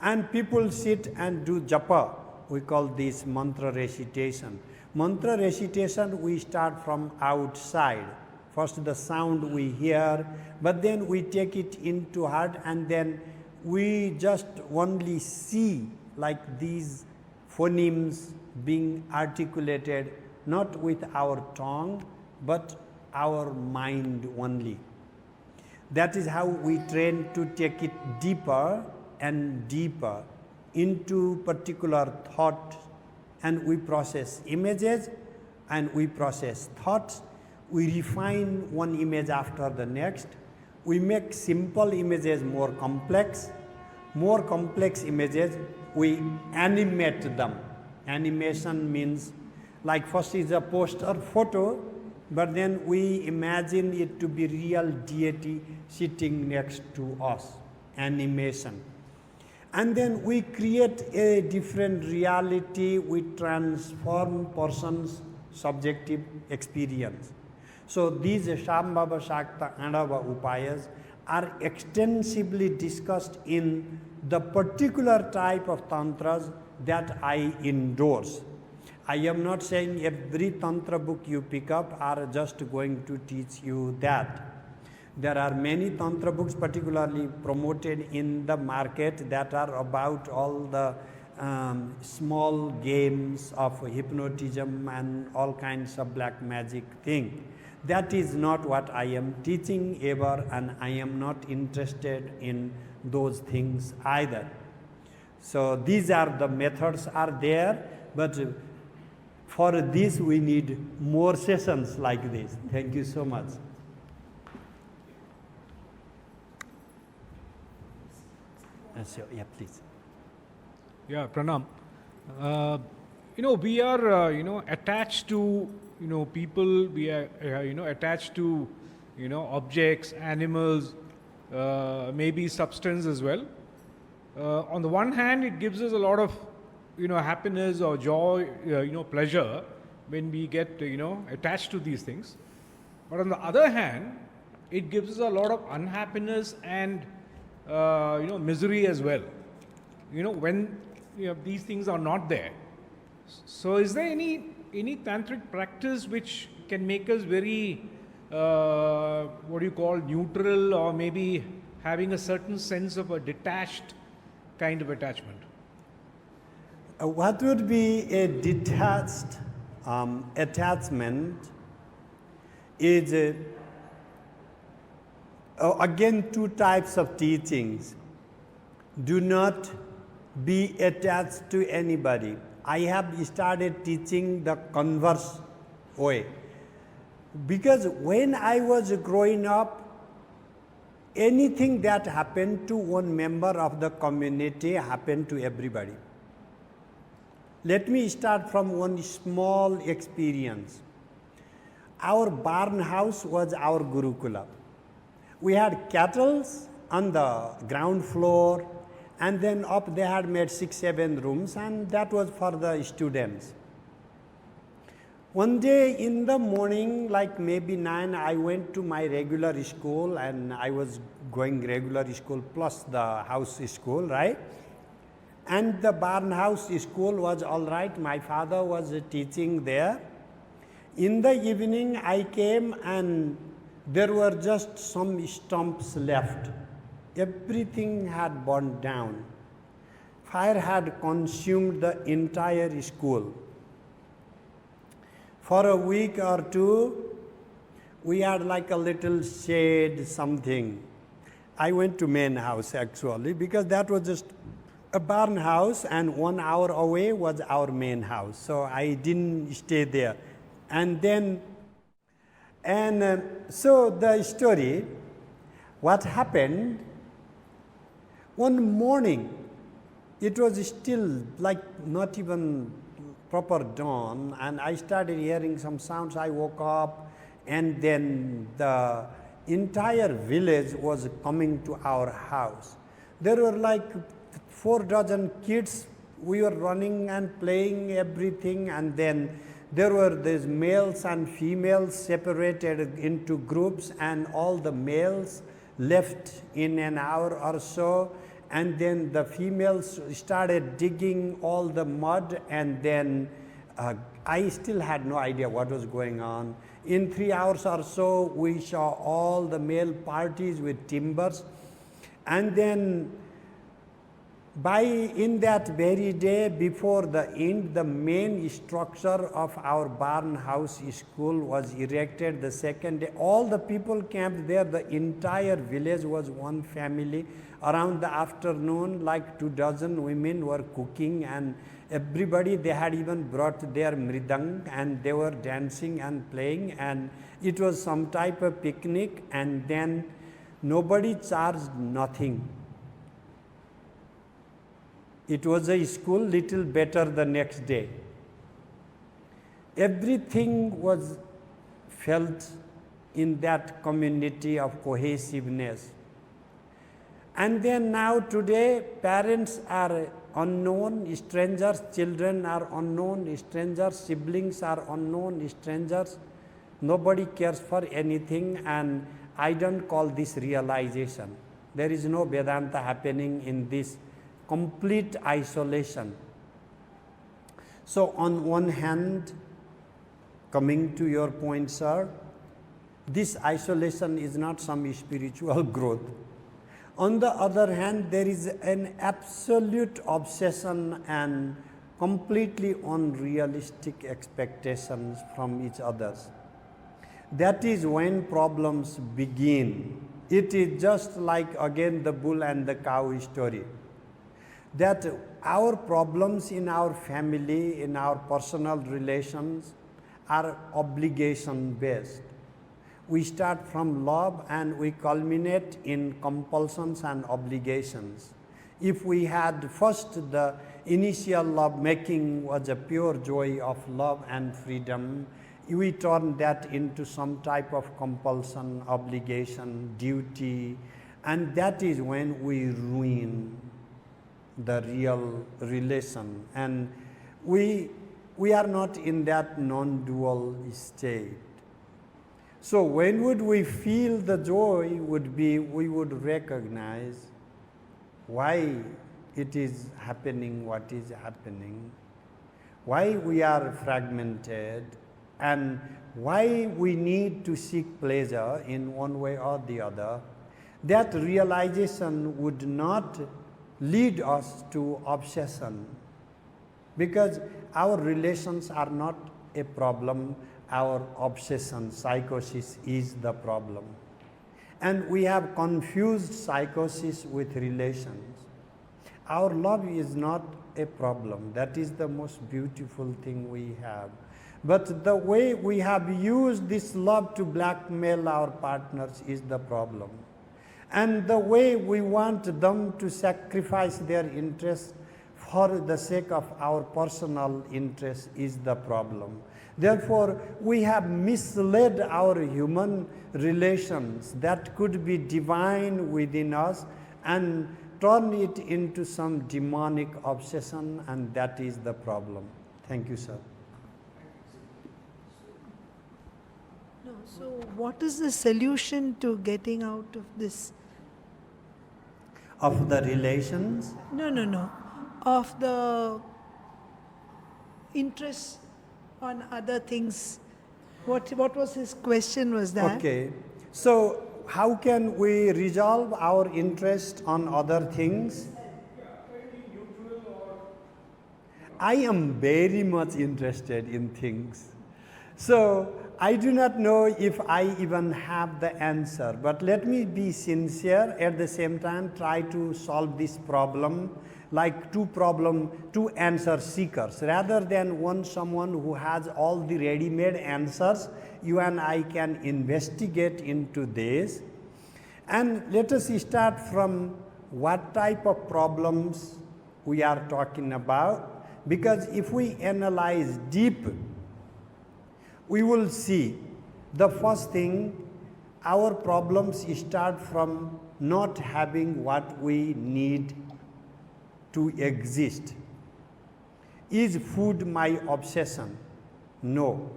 [SPEAKER 1] And people sit and do japa. We call this mantra recitation. Mantra recitation, we start from outside. First the sound we hear, but then we take it into heart, and then we just only see like these phonemes being articulated, not with our tongue, but our mind only. That is how we train to take it deeper and deeper into particular thought, and we process images and we process thoughts. We refine one image after the next. We make simple images more complex images, we animate them. Animation means, like first is a poster photo, but then we imagine it to be real deity sitting next to us, animation. And then we create a different reality, we transform person's subjective experience. So these Shambhava, Shakta, Andava Upayas are extensively discussed in the particular type of tantras that I endorse. I am not saying every tantra book you pick up are just going to teach you that. There are many tantra books particularly promoted in the market that are about all the small games of hypnotism and all kinds of black magic thing. That is not what I am teaching ever, and I am not interested in those things either. So these are the methods are there, but for this we need more sessions like this. Thank you so much. So, yeah, please.
[SPEAKER 4] Yeah, Pranam. We are, attached to, people, we are, attached to, objects, animals, maybe substance as well. On the one hand, it gives us a lot of, happiness or joy, pleasure when we get, attached to these things. But on the other hand, it gives us a lot of unhappiness and, misery as well. When these things are not there. So is there any tantric practice which can make us very, neutral, or maybe having a certain sense of a detached kind of attachment?
[SPEAKER 1] What would be a detached attachment is again two types of teachings. Do not be attached to anybody. I have started teaching the converse way. Because when I was growing up, anything that happened to one member of the community happened to everybody. Let me start from one small experience. Our barn house was our Gurukula. We had cattle on the ground floor, and then up they had made 6-7 rooms, and that was for the students. One day in the morning, like maybe 9, I went to my regular school, and I was going regular school plus the house school, right? And the barn house school was all right. My father was teaching there. In the evening, I came and there were just some stumps left. Everything had burned down. Fire had consumed the entire school. For a week or two, we had like a little shade, something. I went to main house actually, because that was just a barn house, and 1 hour away was our main house. So I didn't stay there. So the story, what happened, one morning, it was still like not even proper dawn, and I started hearing some sounds. I woke up, and then the entire village was coming to our house. There were like 4 dozen kids. We were running and playing everything, and then there were these males and females separated into groups, and all the males left in an hour or so, and then the females started digging all the mud, and then I still had no idea what was going on. In 3 hours or so, we saw all the male parties with timbers, and then in that very day, before the end, the main structure of our barn house school was erected. The second day, all the people camped there. The entire village was one family. Around the afternoon, like 2 dozen women were cooking, and everybody, they had even brought their mridang, and they were dancing and playing, and it was some type of picnic, and then nobody charged nothing. It was a school, little better the next day. Everything was felt in that community of cohesiveness. And then now today, parents are unknown strangers, children are unknown strangers, siblings are unknown strangers. Nobody cares for anything, and I don't call this realization. There is no Vedanta happening in this complete isolation. So on one hand, coming to your point, sir, this isolation is not some spiritual growth. On the other hand, there is an absolute obsession and completely unrealistic expectations from each other. That is when problems begin. It is just like again the bull and the cow story. That our problems in our family, in our personal relations are obligation based. We start from love and we culminate in compulsions and obligations. If we had first the initial love making was a pure joy of love and freedom, we turn that into some type of compulsion, obligation, duty, and that is when we ruin the real relation. And we are not in that non-dual state. So when would we feel the joy would be, we would recognize why it is happening, what is happening, why we are fragmented, and why we need to seek pleasure in one way or the other. That realization would not lead us to obsession, because our relations are not a problem. Our obsession, psychosis is the problem. And we have confused psychosis with relations. Our love is not a problem. That is the most beautiful thing we have. But the way we have used this love to blackmail our partners is the problem. And the way we want them to sacrifice their interests for the sake of our personal interests is the problem. Therefore, we have misled our human relations that could be divine within us and turn it into some demonic obsession, and that is the problem. Thank you, sir.
[SPEAKER 5] No, so what is the solution to getting out of this?
[SPEAKER 1] Of the relations?
[SPEAKER 5] No. Of the interest on other things. What was his question was that?
[SPEAKER 1] Okay. So how can we resolve our interest on other things? I am very much interested in things. So I do not know if I even have the answer, but let me be sincere, at the same time try to solve this problem like two answer seekers. Rather than someone who has all the ready-made answers, you and I can investigate into this. And let us start from what type of problems we are talking about, because if we analyze deep, we will see the first thing, our problems start from not having what we need to exist. Is food my obsession? No.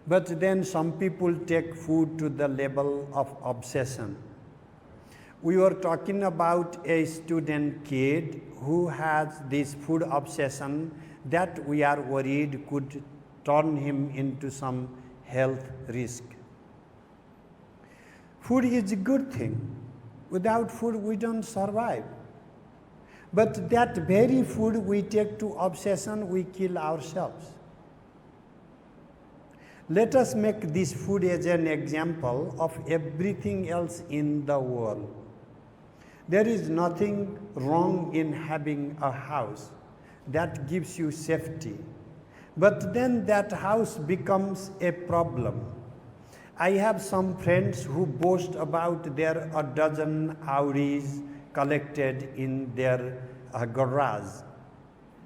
[SPEAKER 1] But then some people take food to the level of obsession. We were talking about a student kid who has this food obsession that we are worried could turn him into some health risk. Food is a good thing. Without food, we don't survive. But that very food we take to obsession, we kill ourselves. Let us make this food as an example of everything else in the world. There is nothing wrong in having a house that gives you safety. But then that house becomes a problem. I have some friends who boast about their 12 Audis collected in their garage.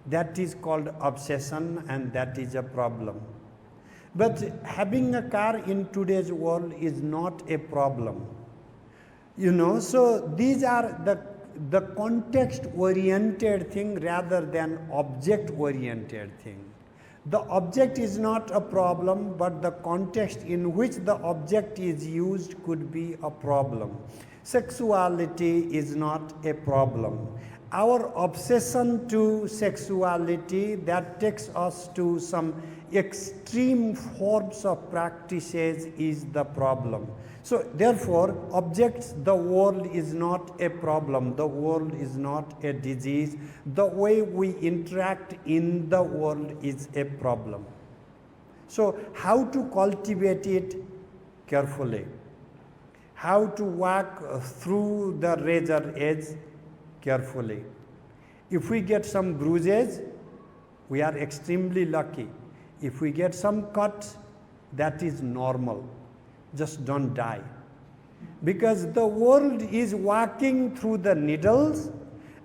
[SPEAKER 1] That is called obsession, and that is a problem. But having a car in today's world is not a problem. So these are the context-oriented thing rather than object-oriented thing. The object is not a problem, but the context in which the object is used could be a problem. Sexuality is not a problem. Our obsession to sexuality that takes us to some extreme forms of practices is the problem. So therefore, objects, the world is not a problem. The world is not a disease. The way we interact in the world is a problem. So how to cultivate it carefully? How to walk through the razor edge carefully? If we get some bruises, we are extremely lucky. If we get some cuts, that is normal. Just don't die. Because the world is walking through the needles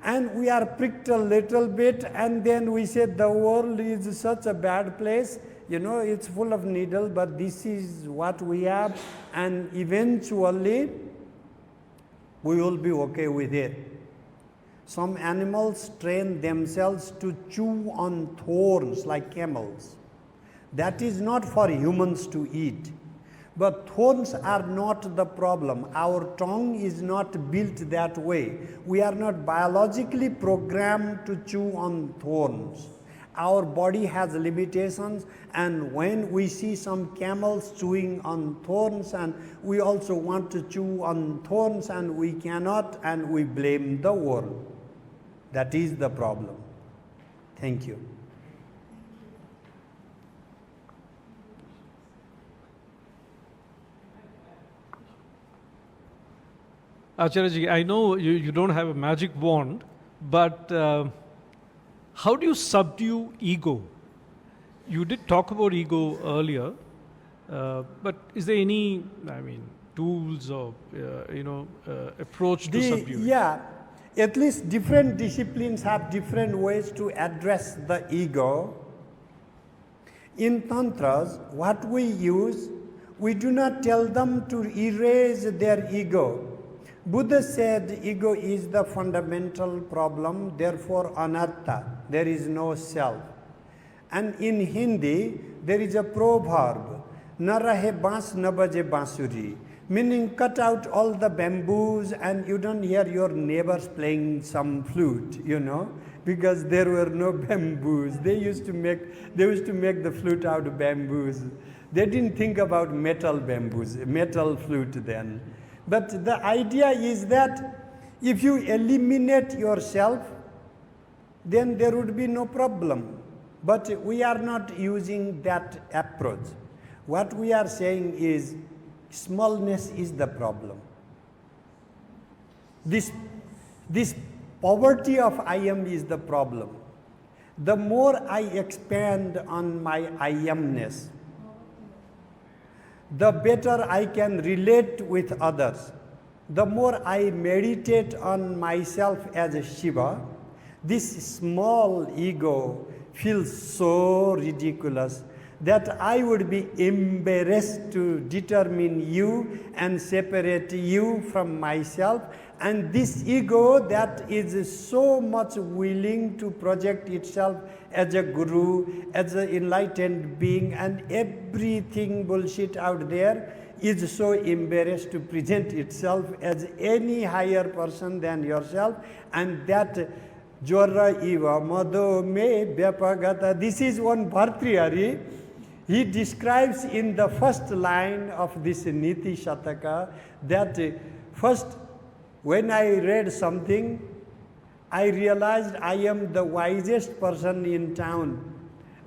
[SPEAKER 1] and we are pricked a little bit and then we say the world is such a bad place. It's full of needles, but this is what we have, and eventually we will be okay with it. Some animals train themselves to chew on thorns like camels. That is not for humans to eat. But thorns are not the problem. Our tongue is not built that way. We are not biologically programmed to chew on thorns. Our body has limitations, and when we see some camels chewing on thorns and we also want to chew on thorns and we cannot, and we blame the world. That is the problem. Thank you.
[SPEAKER 6] Acharya Ji, I know you don't have a magic wand, but how do you subdue ego? You did talk about ego earlier, but is there any, tools or, approach to subdue it?
[SPEAKER 1] Yeah, at least different disciplines have different ways to address the ego. In Tantras, what we use, we do not tell them to erase their ego. Buddha said ego is the fundamental problem, therefore anatta, there is no self. And in Hindi, there is a proverb, na rahe baans na baje bansuri, meaning cut out all the bamboos and you don't hear your neighbors playing some flute, because there were no bamboos. They used to make the flute out of bamboos. They didn't think about metal flute then. But the idea is that if you eliminate yourself, then there would be no problem. But we are not using that approach. What we are saying is smallness is the problem. This poverty of I am is the problem. The more I expand on my I amness, the better I can relate with others. The more I meditate on myself as a Shiva, this small ego feels so ridiculous that I would be embarrassed to determine you and separate you from myself. And this ego that is so much willing to project itself as a guru, as an enlightened being, and everything bullshit out there is so embarrassed to present itself as any higher person than yourself, and that Jwara Iva Madho Me Vyapagata. This is one Bhartrihari. He describes in the first line of this Niti Shataka that first, when I read something, I realized I am the wisest person in town.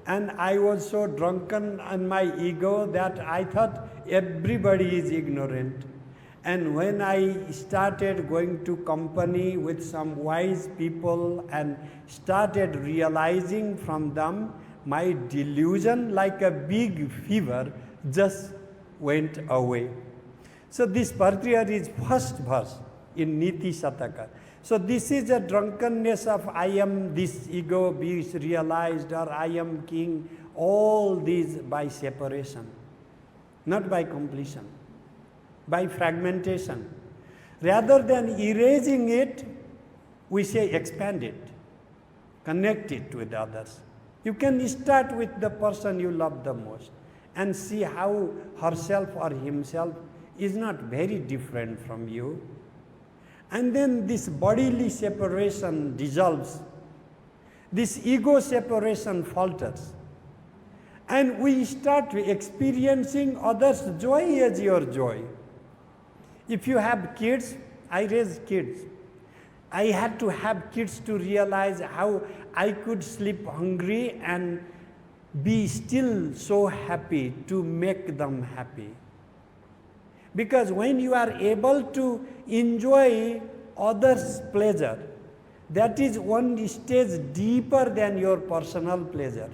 [SPEAKER 1] And I was so drunken on my ego that I thought everybody is ignorant. And when I started going to company with some wise people and started realizing from them, my delusion, like a big fever, just went away. So this Bhartrihari is first verse in Niti Shataka. So this is a drunkenness of I am, this ego is realized, or I am king, all these by separation, not by completion, by fragmentation. Rather than erasing it, we say expand it, connect it with others. You can start with the person you love the most and see how herself or himself is not very different from you. And then this bodily separation dissolves. This ego separation falters. And we start experiencing others' joy as your joy. If you have kids, I raised kids. I had to have kids to realize how I could sleep hungry and be still so happy to make them happy. Because when you are able to enjoy others' pleasure, that is one stage deeper than your personal pleasure.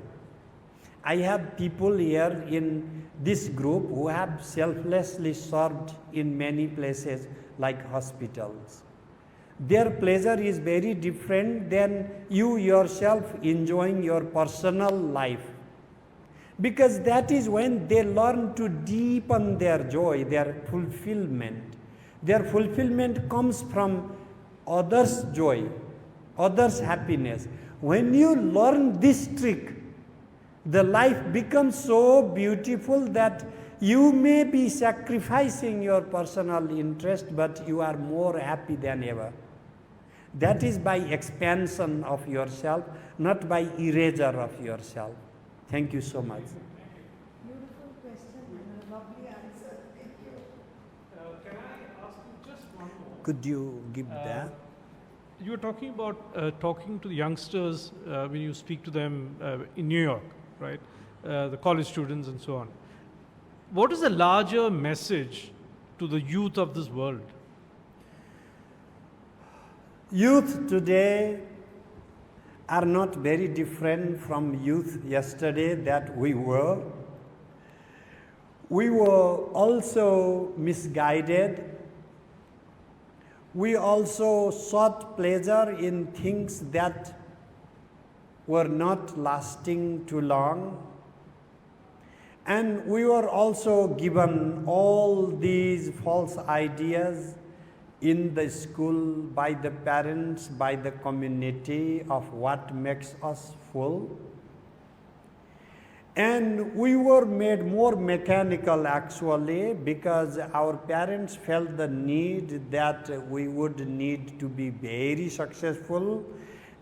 [SPEAKER 1] I have people here in this group who have selflessly served in many places like hospitals. Their pleasure is very different than you yourself enjoying your personal life. Because that is when they learn to deepen their joy, their fulfillment. Their fulfillment comes from others' joy, others' happiness. When you learn this trick, the life becomes so beautiful that you may be sacrificing your personal interest, but you are more happy than ever. That is by expansion of yourself, not by erasure of yourself. Thank you so much.
[SPEAKER 5] Beautiful question and a lovely answer. Thank you.
[SPEAKER 6] Can I ask you just one more?
[SPEAKER 1] Could you give that?
[SPEAKER 6] You were talking about talking to the youngsters when you speak to them in New York, right? The college students and so on. What is the larger message to the youth of this world?
[SPEAKER 1] Youth today are not very different from youth yesterday that we were. We were also misguided. We also sought pleasure in things that were not lasting too long. And we were also given all these false ideas in the school, by the parents, by the community, of what makes us full. And we were made more mechanical actually, because our parents felt the need that we would need to be very successful,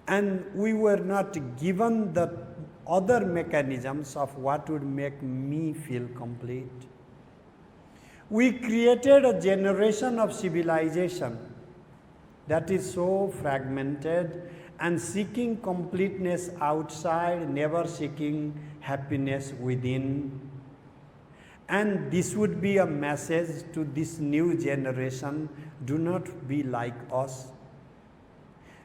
[SPEAKER 1] and we were not given the other mechanisms of what would make me feel complete. We created a generation of civilization that is so fragmented and seeking completeness outside, never seeking happiness within. And this would be a message to this new generation: do not be like us.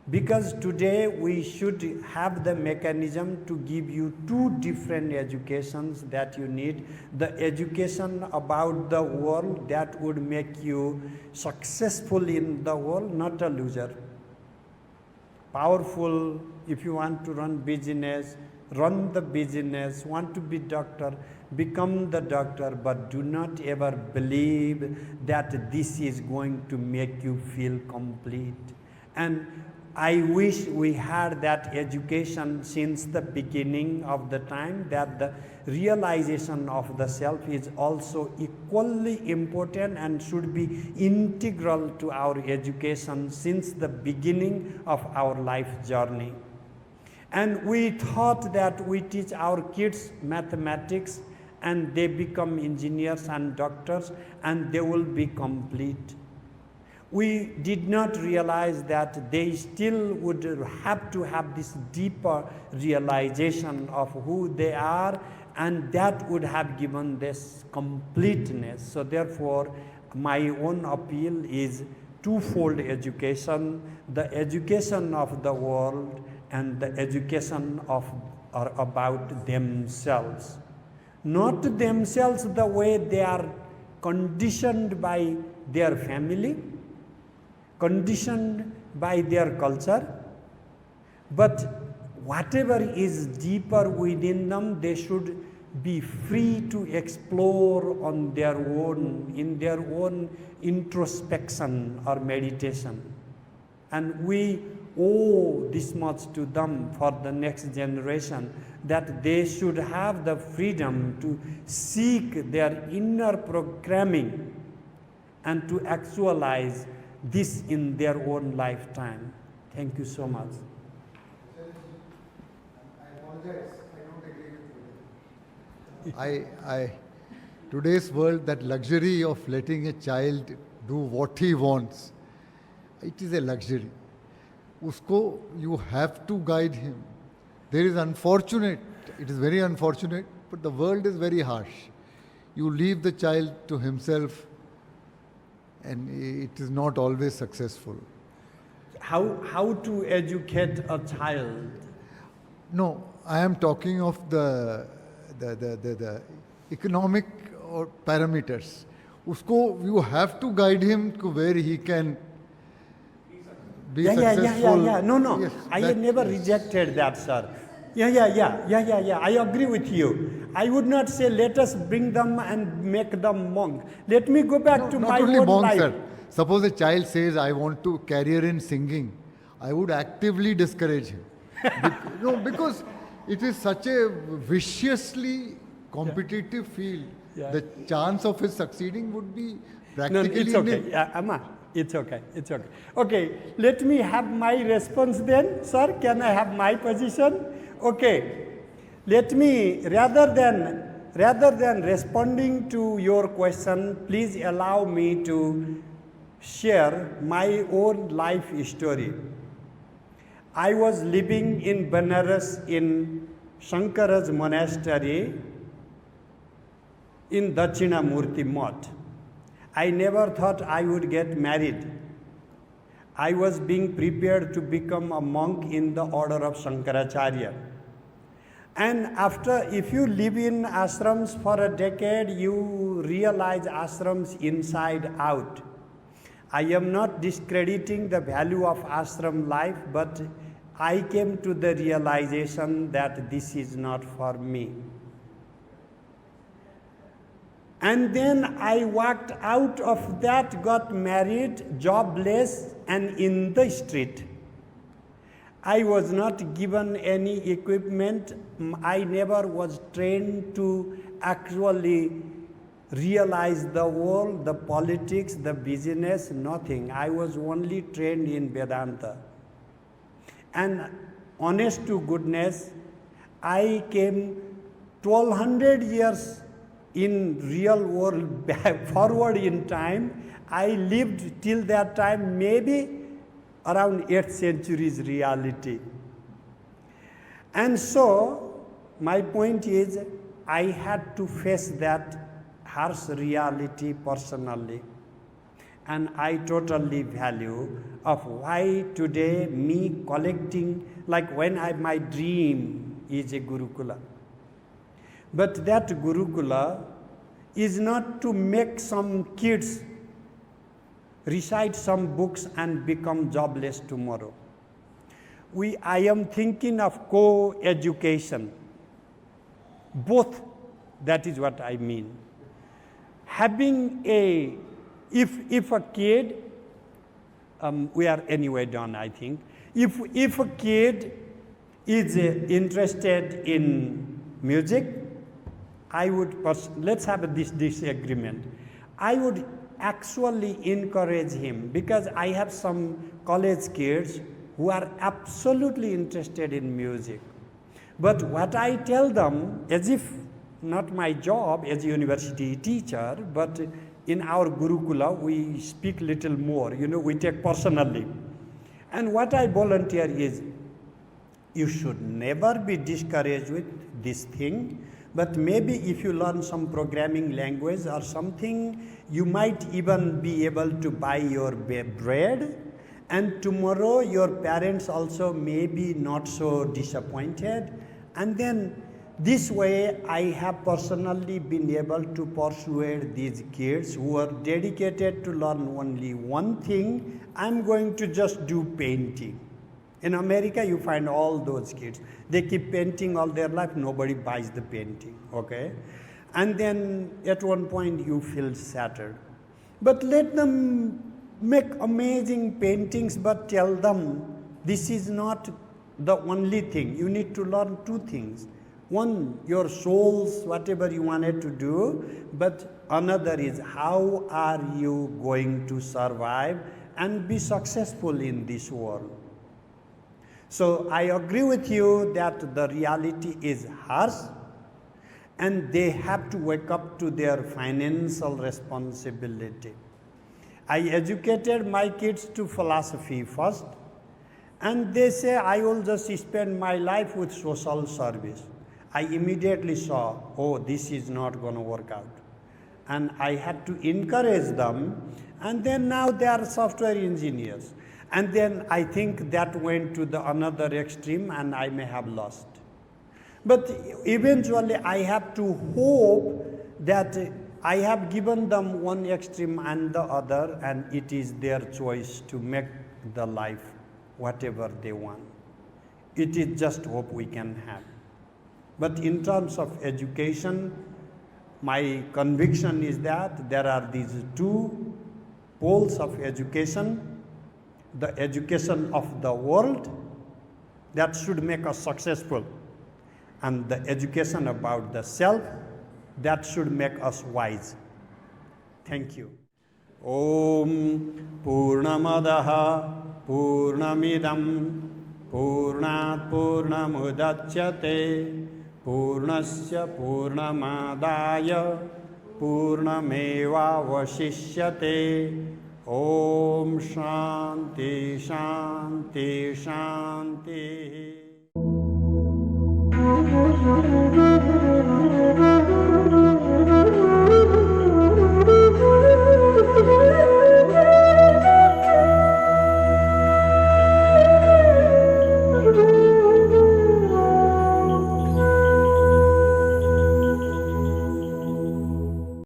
[SPEAKER 1] Because today we should have the mechanism to give you two different educations that you need. The education about the world that would make you successful in the world, not a loser. Powerful, if you want to run business, run the business. Want to be doctor, become the doctor, but do not ever believe that this is going to make you feel complete. And I wish we had that education since the beginning of the time, that the realization of the self is also equally important and should be integral to our education since the beginning of our life journey. And we thought that we teach our kids mathematics and they become engineers and doctors and they will be complete. We did not realize that they still would have to have this deeper realization of who they are, and that would have given this completeness. So therefore, my own appeal is twofold education: the education of the world and the education of or about themselves. Not themselves the way they are conditioned by their family, conditioned by their culture, but whatever is deeper within them, they should be free to explore on their own, in their own introspection or meditation. And we owe this much to them for the next generation, that they should have the freedom to seek their inner programming and to actualize this in their own lifetime. Thank you so much.
[SPEAKER 2] I apologize. I don't agree with you. Today's world, that luxury of letting a child do what he wants, it is a luxury. Usko, you have to guide him. It is very unfortunate, but the world is very harsh. You leave the child to himself, and it is not always successful.
[SPEAKER 1] How to educate a child?
[SPEAKER 2] No, I am talking of the economic or parameters. Usko, you have to guide him to where he can be successful.
[SPEAKER 1] No.
[SPEAKER 2] Yes,
[SPEAKER 1] I have never rejected that, sir. I agree with you. I would not say let us bring them and make them monk. Let me go back to my own life.
[SPEAKER 2] Sir. Suppose a child says, I want to career in singing, I would actively discourage him. Because it is such a viciously competitive field.
[SPEAKER 1] Yeah.
[SPEAKER 2] The chance of his succeeding would be practically
[SPEAKER 1] it's okay. Amma, it's okay. Okay, let me have my response then. Sir, can I have my position? Okay. Let me, rather than responding to your question, please allow me to share my own life story. I was living in Banaras in Shankara's monastery in Dakshinamurti Math. I never thought I would get married. I was being prepared to become a monk in the order of Shankaracharya. And if you live in ashrams for a decade, you realize ashrams inside out. I am not discrediting the value of ashram life, but I came to the realization that this is not for me. And then I walked out of that, got married, jobless, and in the street. I was not given any equipment. I never was trained to actually realize the world, the politics, the business, nothing. I was only trained in Vedanta. And honest to goodness, I came 1200 years in real world back, forward in time. I lived till that time, maybe around 8th century's reality. And so, my point is, I had to face that harsh reality personally. And I totally value of why today me collecting, like when my dream is a Gurukula. But that Gurukula is not to make some kids recite some books and become jobless tomorrow. I am thinking of co-education. Both, that is what I mean. Having if a kid, we are anyway done, I think. If a kid is interested in music, I would, let's have this disagreement. I would actually encourage him, because I have some college kids who are absolutely interested in music. But what I tell them, as if not my job as a university teacher, but in our Gurukula, we speak little more, we take personally. And what I volunteer is, you should never be discouraged with this thing, but maybe if you learn some programming language or something, you might even be able to buy your bread, and tomorrow your parents also may be not so disappointed. And then this way, I have personally been able to persuade these kids who are dedicated to learn only one thing. I'm going to just do painting. In America, you find all those kids. They keep painting all their life, nobody buys the painting, okay? And then at one point you feel shattered. But let them make amazing paintings, but tell them this is not the only thing. You need to learn two things. One, your souls, whatever you wanted to do, but another is how are you going to survive and be successful in this world. So I agree with you that the reality is harsh and they have to wake up to their financial responsibility. I educated my kids to philosophy first, and they say I will just spend my life with social service. I immediately saw, oh, this is not going to work out. And I had to encourage them, and then now they are software engineers. And then I think that went to the another extreme and I may have lost. But eventually I have to hope that I have given them one extreme and the other, and it is their choice to make the life whatever they want. It is just hope we can have. But in terms of education, my conviction is that there are these two poles of education. The education of the world that should make us successful, and the education about the self that should make us wise. Thank you. Om Purnamadaha Purnamidam Purnat Purnamudachyate Purnasya Purnamadaya Purnameva Vasishyate. Om Shanti Shanti Shanti.